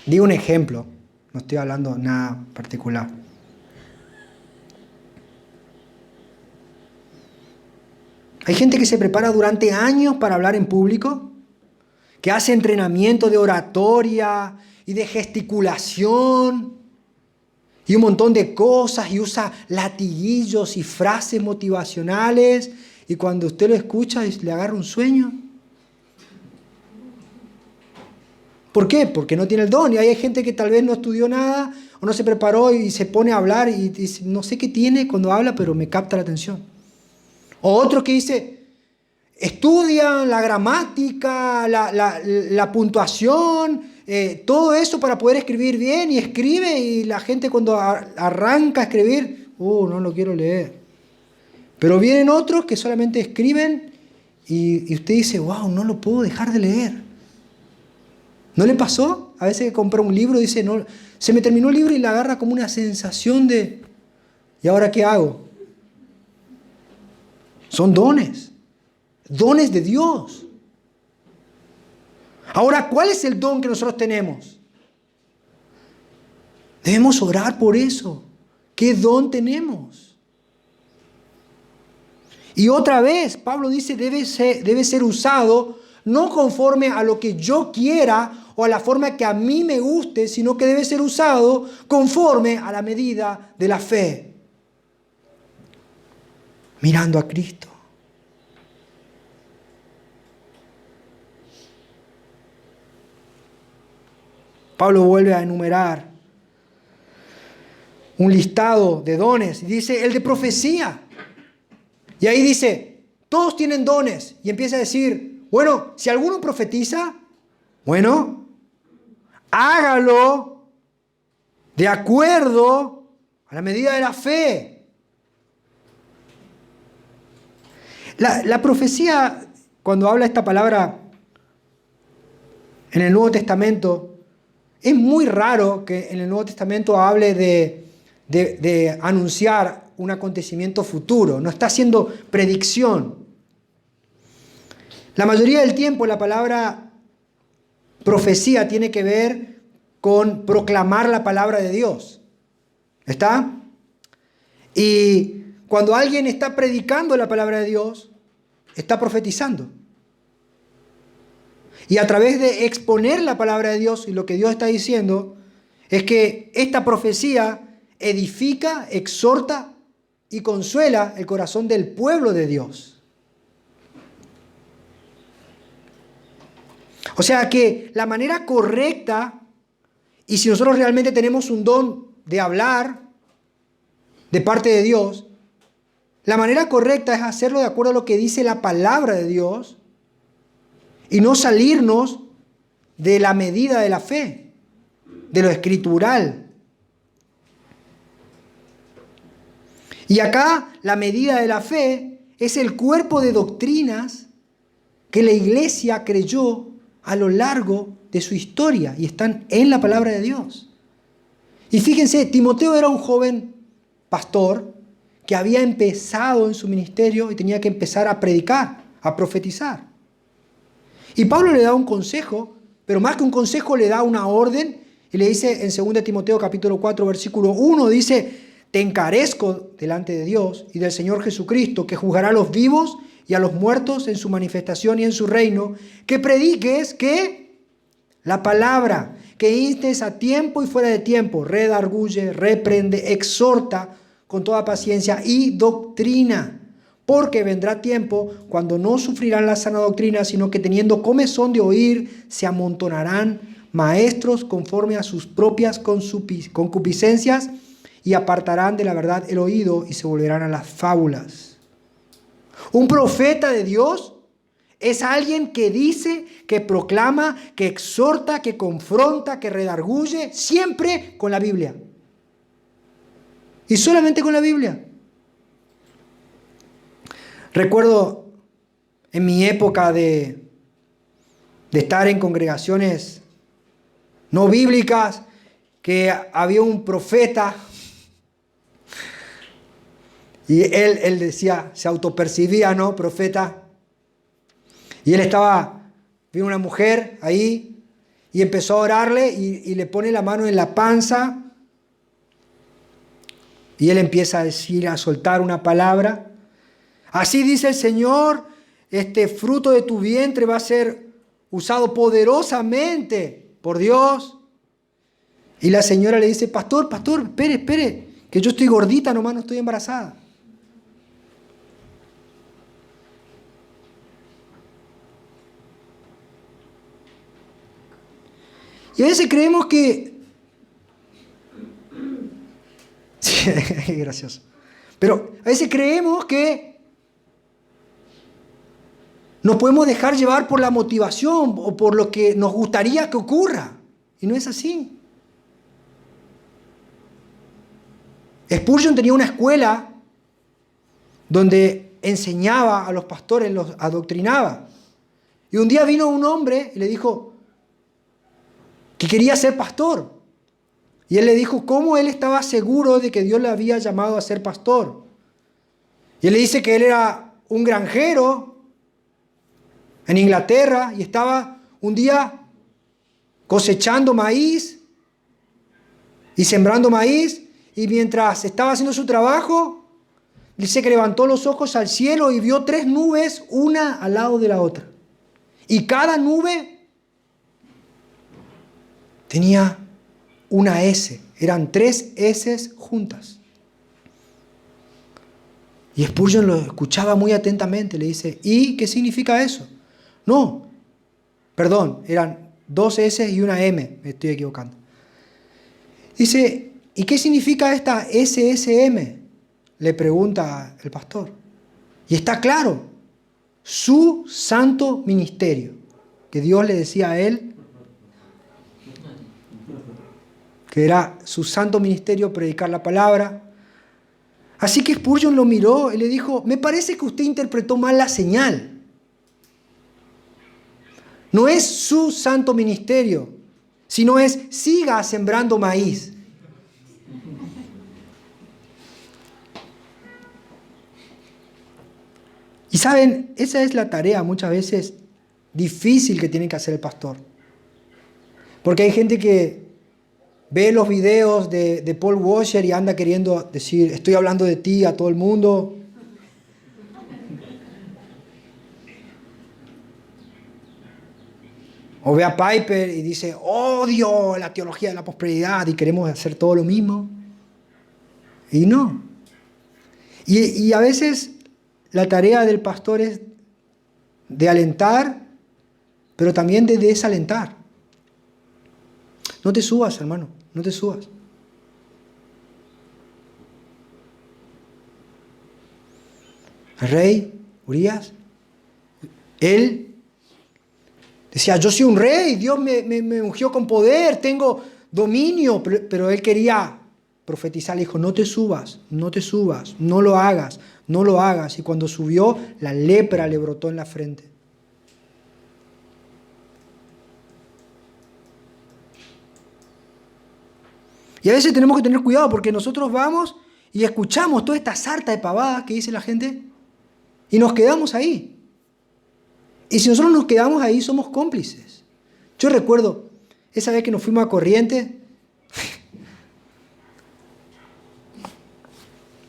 S1: Digo un ejemplo, no estoy hablando nada particular. Hay gente que se prepara durante años para hablar en público, que hace entrenamiento de oratoria y de gesticulación y un montón de cosas y usa latiguillos y frases motivacionales y cuando usted lo escucha le agarra un sueño. ¿Por qué? Porque no tiene el don. Y hay gente que tal vez no estudió nada o no se preparó y se pone a hablar y dice, no sé qué tiene cuando habla, pero me capta la atención. O otro que dice, estudian la gramática, la puntuación, todo eso para poder escribir bien y escribe y la gente cuando arranca a escribir, no lo quiero leer. Pero vienen otros que solamente escriben y usted dice, wow, no lo puedo dejar de leer. ¿No le pasó? A veces que compra un libro y dice, no, se me terminó el libro y le agarra como una sensación de, ¿y ahora qué hago? Son dones de Dios. Ahora, ¿cuál es el don que nosotros tenemos? Debemos orar por eso. ¿Qué don tenemos? Y otra vez, Pablo dice, debe ser usado no conforme a lo que yo quiera o a la forma que a mí me guste, sino que debe ser usado conforme a la medida de la fe. Mirando a Cristo. Pablo vuelve a enumerar un listado de dones y dice el de profecía. Y ahí dice, todos tienen dones. Y empieza a decir, bueno, si alguno profetiza, bueno, hágalo de acuerdo a la medida de la fe. La profecía, cuando habla esta palabra en el Nuevo Testamento, es muy raro que en el Nuevo Testamento hable de anunciar un acontecimiento futuro, no está haciendo predicción. La mayoría del tiempo la palabra profecía tiene que ver con proclamar la palabra de Dios. ¿Está? Y cuando alguien está predicando la palabra de Dios, está profetizando. Y a través de exponer la palabra de Dios y lo que Dios está diciendo, es que esta profecía edifica, exhorta y consuela el corazón del pueblo de Dios. O sea que la manera correcta, y si nosotros realmente tenemos un don de hablar de parte de Dios, la manera correcta es hacerlo de acuerdo a lo que dice la palabra de Dios y no salirnos de la medida de la fe, de lo escritural. Y acá la medida de la fe es el cuerpo de doctrinas que la iglesia creyó a lo largo de su historia y están en la palabra de Dios. Y fíjense, Timoteo era un joven pastor que había empezado en su ministerio y tenía que empezar a predicar, a profetizar. Y Pablo le da un consejo, pero más que un consejo le da una orden y le dice en 2 Timoteo capítulo 4 versículo 1, dice: te encarezco delante de Dios y del Señor Jesucristo, que juzgará a los vivos y a los muertos en su manifestación y en su reino, que prediques que la palabra, que instes a tiempo y fuera de tiempo, redarguye, reprende, exhorta con toda paciencia y doctrina. Porque vendrá tiempo cuando no sufrirán la sana doctrina, sino que teniendo comezón de oír, se amontonarán maestros conforme a sus propias concupiscencias y apartarán de la verdad el oído y se volverán a las fábulas. Un profeta de Dios es alguien que dice, que proclama, que exhorta, que confronta, que redarguye, siempre con la Biblia. Y solamente con la Biblia. Recuerdo en mi época de estar en congregaciones no bíblicas, que había un profeta y él decía, se autopercibía, ¿no? Profeta. Y él vino una mujer ahí y empezó a orarle y le pone la mano en la panza y él empieza a decir, a soltar una palabra. Así dice el Señor, este fruto de tu vientre va a ser usado poderosamente por Dios. Y la señora le dice, pastor, espere, que yo estoy gordita nomás, no estoy embarazada. Y a veces creemos que... Sí, gracioso. Pero a veces creemos que nos podemos dejar llevar por la motivación o por lo que nos gustaría que ocurra. Y no es así. Spurgeon tenía una escuela donde enseñaba a los pastores, los adoctrinaba. Y un día vino un hombre y le dijo que quería ser pastor. Y él le dijo cómo él estaba seguro de que Dios le había llamado a ser pastor. Y él le dice que él era un granjero en Inglaterra y estaba un día cosechando maíz y sembrando maíz, y mientras estaba haciendo su trabajo, dice que levantó los ojos al cielo y vio 3 nubes, una al lado de la otra. Y cada nube tenía una S, eran 3 S juntas. Y Spurgeon lo escuchaba muy atentamente, le dice, ¿y qué significa eso? No, perdón, eran 2 S y una M, me estoy equivocando. Dice, ¿y qué significa esta SSM? Le pregunta el pastor. Y está claro, su santo ministerio, que Dios le decía a él, que era su santo ministerio predicar la palabra. Así que Spurgeon lo miró y le dijo, me parece que usted interpretó mal la señal. No es su santo ministerio, sino es siga sembrando maíz. Y saben, esa es la tarea muchas veces difícil que tiene que hacer el pastor. Porque hay gente que ve los videos de Paul Washer y anda queriendo decir, estoy hablando de ti a todo el mundo. O ve a Piper y dice, odio la teología de la prosperidad y queremos hacer todo lo mismo. Y no. Y a veces la tarea del pastor es de alentar, pero también de desalentar. No te subas, hermano, no te subas. El rey Urías, él decía, yo soy un rey, Dios me ungió con poder, tengo dominio, pero él quería profetizar, le dijo, no te subas, no te subas, no lo hagas, no lo hagas. Y cuando subió, la lepra le brotó en la frente. Y a veces tenemos que tener cuidado porque nosotros vamos y escuchamos toda esta sarta de pavadas que dice la gente y nos quedamos ahí. Y si nosotros nos quedamos ahí, somos cómplices. Yo recuerdo esa vez que nos fuimos a Corrientes,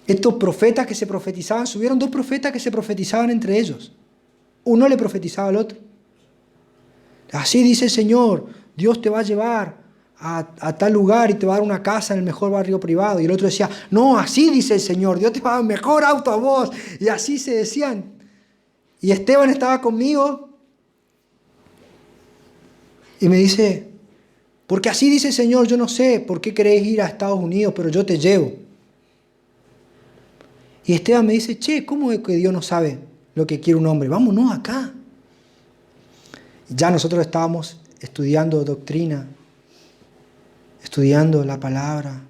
S1: estos profetas que se profetizaban, subieron 2 profetas que se profetizaban entre ellos. Uno le profetizaba al otro. Así dice el Señor, Dios te va a llevar a tal lugar y te va a dar una casa en el mejor barrio privado. Y el otro decía, no, así dice el Señor, Dios te va a dar un mejor auto a vos. Y así se decían. Y Esteban estaba conmigo y me dice, porque así dice el Señor, yo no sé por qué queréis ir a Estados Unidos, pero yo te llevo. Y Esteban me dice, che, ¿cómo es que Dios no sabe lo que quiere un hombre? Vámonos acá. Ya nosotros estábamos estudiando doctrina, estudiando la palabra,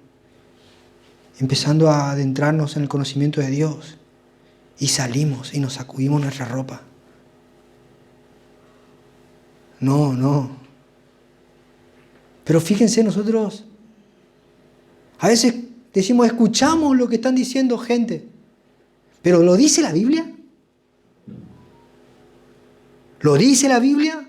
S1: empezando a adentrarnos en el conocimiento de Dios. Y salimos y nos sacudimos nuestra ropa. No. Pero fíjense, nosotros a veces decimos, escuchamos lo que están diciendo gente. ¿Pero lo dice la Biblia? ¿Lo dice la Biblia?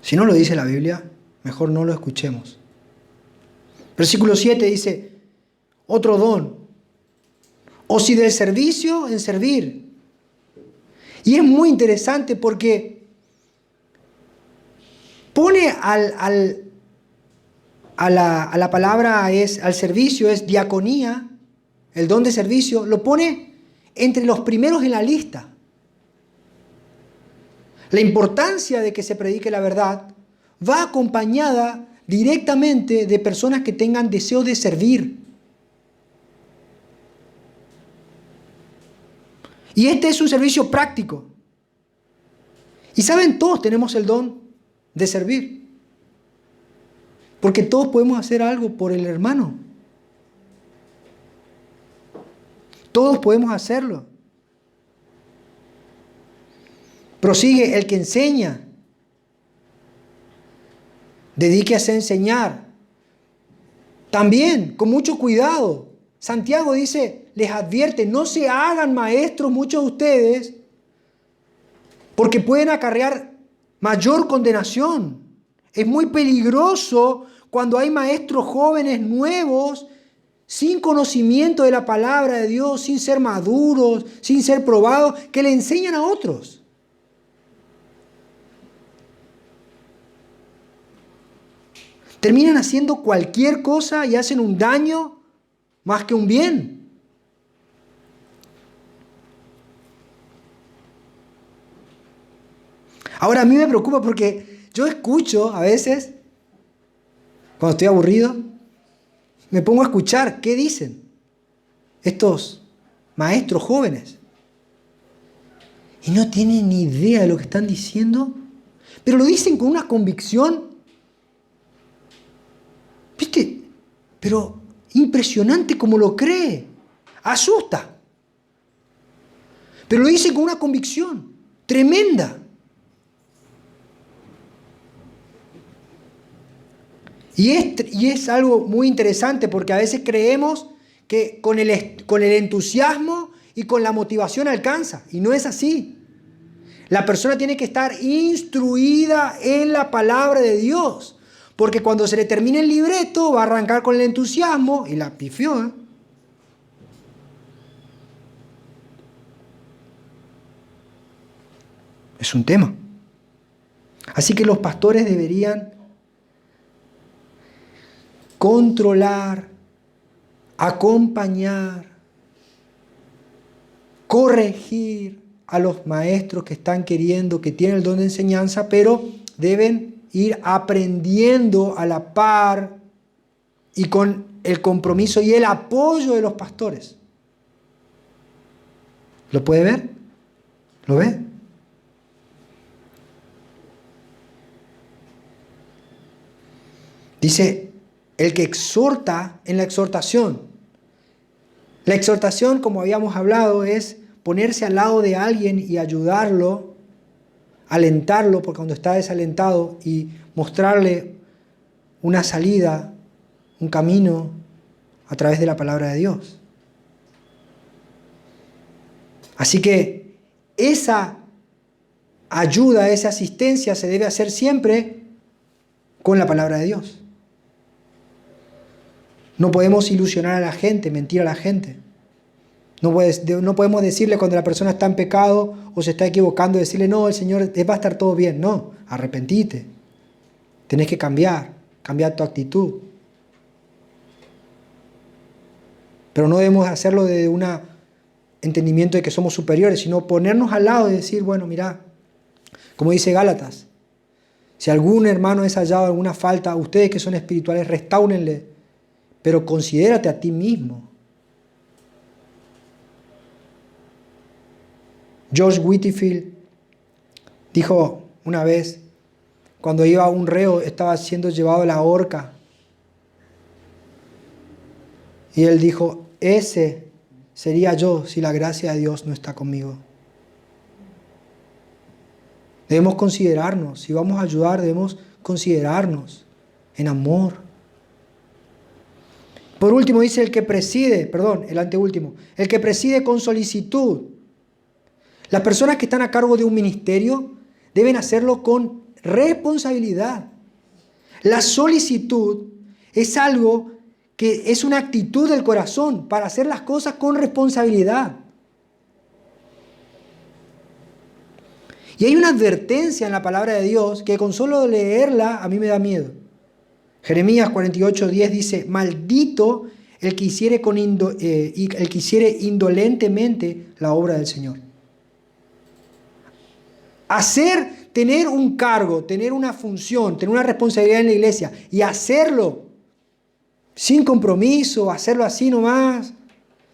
S1: Si no lo dice la Biblia, mejor no lo escuchemos. Versículo 7 dice, otro don. O si del servicio, en servir. Y es muy interesante porque pone a la palabra al servicio, es diaconía, el don de servicio, lo pone entre los primeros en la lista. La importancia de que se predique la verdad va acompañada directamente de personas que tengan deseo de servir. Y este es un servicio práctico. Y saben, todos tenemos el don de servir. Porque todos podemos hacer algo por el hermano. Todos podemos hacerlo. Prosigue, el que enseña, dedíquese a enseñar. También, con mucho cuidado. Santiago dice, les advierte, no se hagan maestros muchos de ustedes, porque pueden acarrear mayor condenación. Es muy peligroso cuando hay maestros jóvenes nuevos, sin conocimiento de la palabra de Dios, sin ser maduros, sin ser probados, que le enseñan a otros. Terminan haciendo cualquier cosa y hacen un daño más que un bien. Ahora a mí me preocupa porque yo escucho a veces, cuando estoy aburrido, me pongo a escuchar qué dicen estos maestros jóvenes. Y no tienen ni idea de lo que están diciendo, pero lo dicen con una convicción. ¿Viste? Pero impresionante como lo cree. Asusta. Pero lo dice con una convicción tremenda. Y es algo muy interesante porque a veces creemos que con el entusiasmo y con la motivación alcanza. Y no es así. La persona tiene que estar instruida en la palabra de Dios. Porque cuando se le termine el libreto va a arrancar con el entusiasmo y la pifió. Es un tema. Así que los pastores deberían controlar, acompañar, corregir a los maestros que están queriendo, que tienen el don de enseñanza, pero deben ir aprendiendo a la par y con el compromiso y el apoyo de los pastores. ¿Lo puede ver? ¿Lo ve? Dice, el que exhorta en la exhortación. La exhortación, como habíamos hablado, es ponerse al lado de alguien y ayudarlo, alentarlo, porque cuando está desalentado, y mostrarle una salida, un camino a través de la palabra de Dios. Así que esa ayuda, esa asistencia se debe hacer siempre con la palabra de Dios. No podemos ilusionar a la gente, mentir a la gente. No podemos decirle cuando la persona está en pecado o se está equivocando, decirle, no, el Señor va a estar todo bien. No, arrepentite. Tenés que cambiar tu actitud. Pero no debemos hacerlo de un entendimiento de que somos superiores, sino ponernos al lado y decir, bueno, mira, como dice Gálatas, si algún hermano es hallado alguna falta, ustedes que son espirituales, restáurenle, pero considérate a ti mismo. George Whitefield dijo una vez, cuando iba un reo, estaba siendo llevado a la horca, y él dijo, ese sería yo si la gracia de Dios no está conmigo. Debemos considerarnos, si vamos a ayudar, debemos considerarnos en amor. Por último dice el anteúltimo, el que preside con solicitud. Las personas que están a cargo de un ministerio deben hacerlo con responsabilidad. La solicitud es algo que es una actitud del corazón para hacer las cosas con responsabilidad. Y hay una advertencia en la palabra de Dios que con solo leerla a mí me da miedo. Jeremías 48:10 dice, maldito el que hiciere indolentemente la obra del Señor. Tener un cargo, tener una función, tener una responsabilidad en la iglesia y hacerlo sin compromiso, hacerlo así nomás,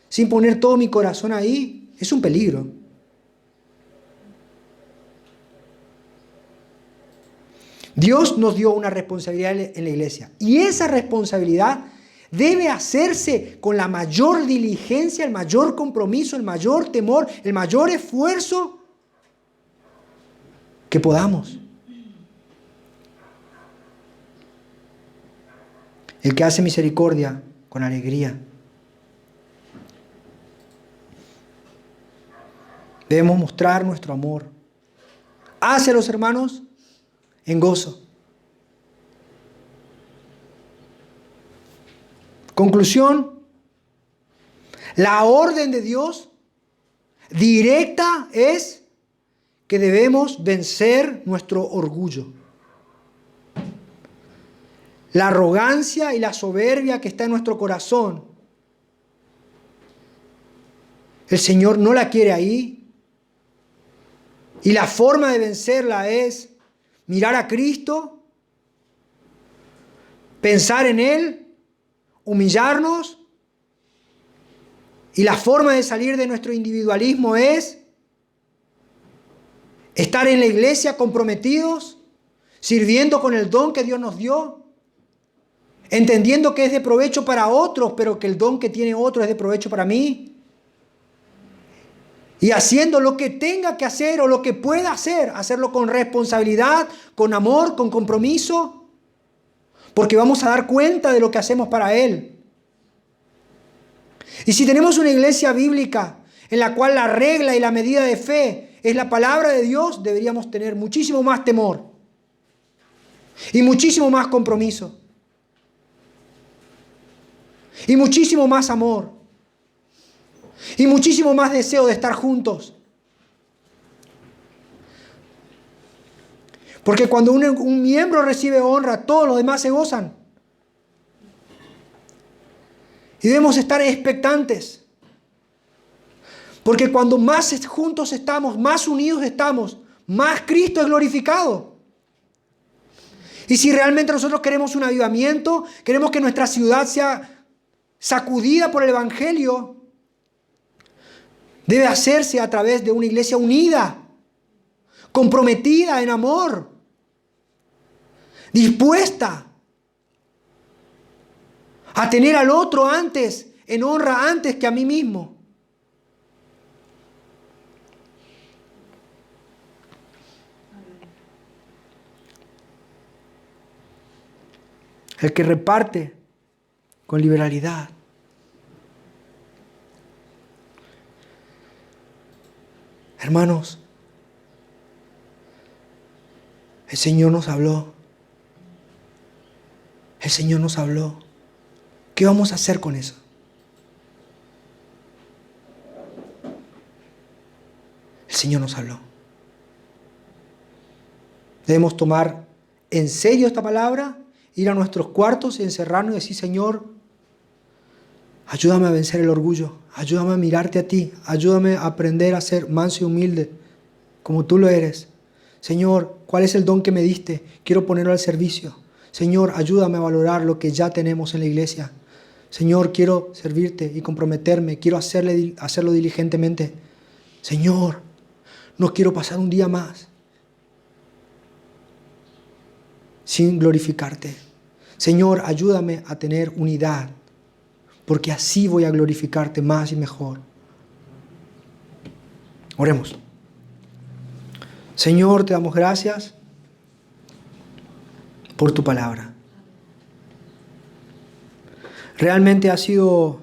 S1: sin poner todo mi corazón ahí, es un peligro. Dios nos dio una responsabilidad en la iglesia y esa responsabilidad debe hacerse con la mayor diligencia, el mayor compromiso, el mayor temor, el mayor esfuerzo que podamos. El que hace misericordia con alegría. Debemos mostrar nuestro amor hacia los hermanos en gozo. Conclusión, la orden de Dios directa es que debemos vencer nuestro orgullo. La arrogancia y la soberbia que está en nuestro corazón, el Señor no la quiere ahí. Y la forma de vencerla es mirar a Cristo, pensar en Él, humillarnos. Y la forma de salir de nuestro individualismo es estar en la iglesia comprometidos, sirviendo con el don que Dios nos dio, entendiendo que es de provecho para otros, pero que el don que tiene otro es de provecho para mí. Y haciendo lo que tenga que hacer o lo que pueda hacer, hacerlo con responsabilidad, con amor, con compromiso. porque vamos a dar cuenta de lo que hacemos para Él. Y si tenemos una iglesia bíblica en la cual la regla y la medida de fe es la palabra de Dios, deberíamos tener muchísimo más temor y muchísimo más compromiso y muchísimo más amor y muchísimo más deseo de estar juntos. Porque cuando un miembro recibe honra, todos los demás se gozan. Y debemos estar expectantes. Porque cuando más juntos estamos, más unidos estamos, más Cristo es glorificado. Y si realmente nosotros queremos un avivamiento, queremos que nuestra ciudad sea sacudida por el Evangelio, debe hacerse a través de una iglesia unida, comprometida en amor, dispuesta a tener al otro antes, en honra antes que a mí mismo. El que reparte con liberalidad. Hermanos, el Señor nos habló. El Señor nos habló. ¿Qué vamos a hacer con eso? El Señor nos habló. Debemos tomar en serio esta palabra, ir a nuestros cuartos y encerrarnos y decir: Señor, ayúdame a vencer el orgullo, ayúdame a mirarte a ti, ayúdame a aprender a ser manso y humilde como tú lo eres. Señor, ¿cuál es el don que me diste? Quiero ponerlo al servicio. Señor, ayúdame a valorar lo que ya tenemos en la iglesia. Señor, quiero servirte y comprometerme, quiero hacerlo diligentemente. Señor, no quiero pasar un día más sin glorificarte. Señor, ayúdame a tener unidad, porque así voy a glorificarte más y mejor. Oremos. Señor, te damos gracias por tu palabra. Realmente ha sido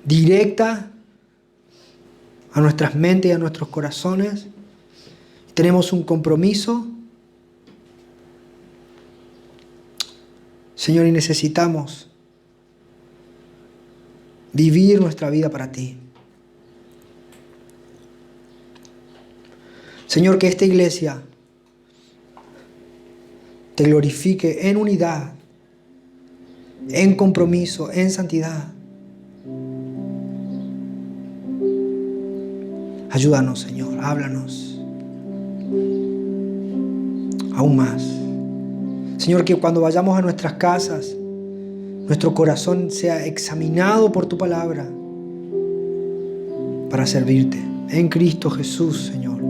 S1: directa a nuestras mentes y a nuestros corazones. Tenemos un compromiso, Señor, y necesitamos vivir nuestra vida para ti. Señor, que esta iglesia te glorifique en unidad, en compromiso, en santidad. Ayúdanos, Señor, háblanos aún más. Señor, que cuando vayamos a nuestras casas, nuestro corazón sea examinado por tu palabra para servirte. En Cristo Jesús, Señor.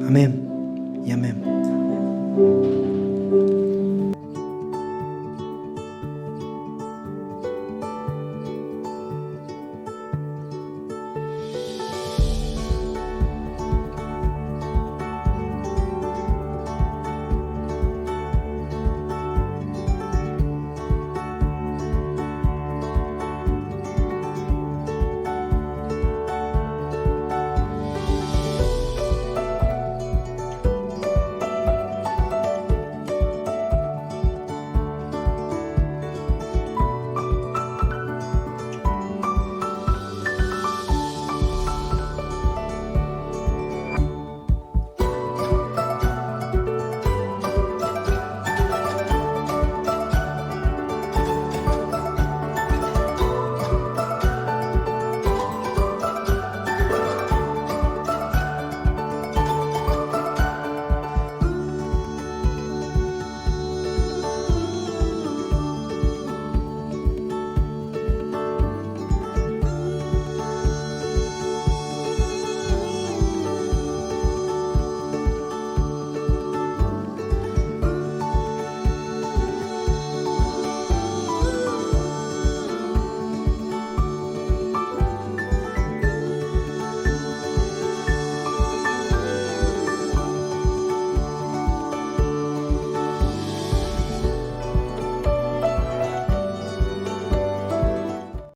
S1: Amén y amén.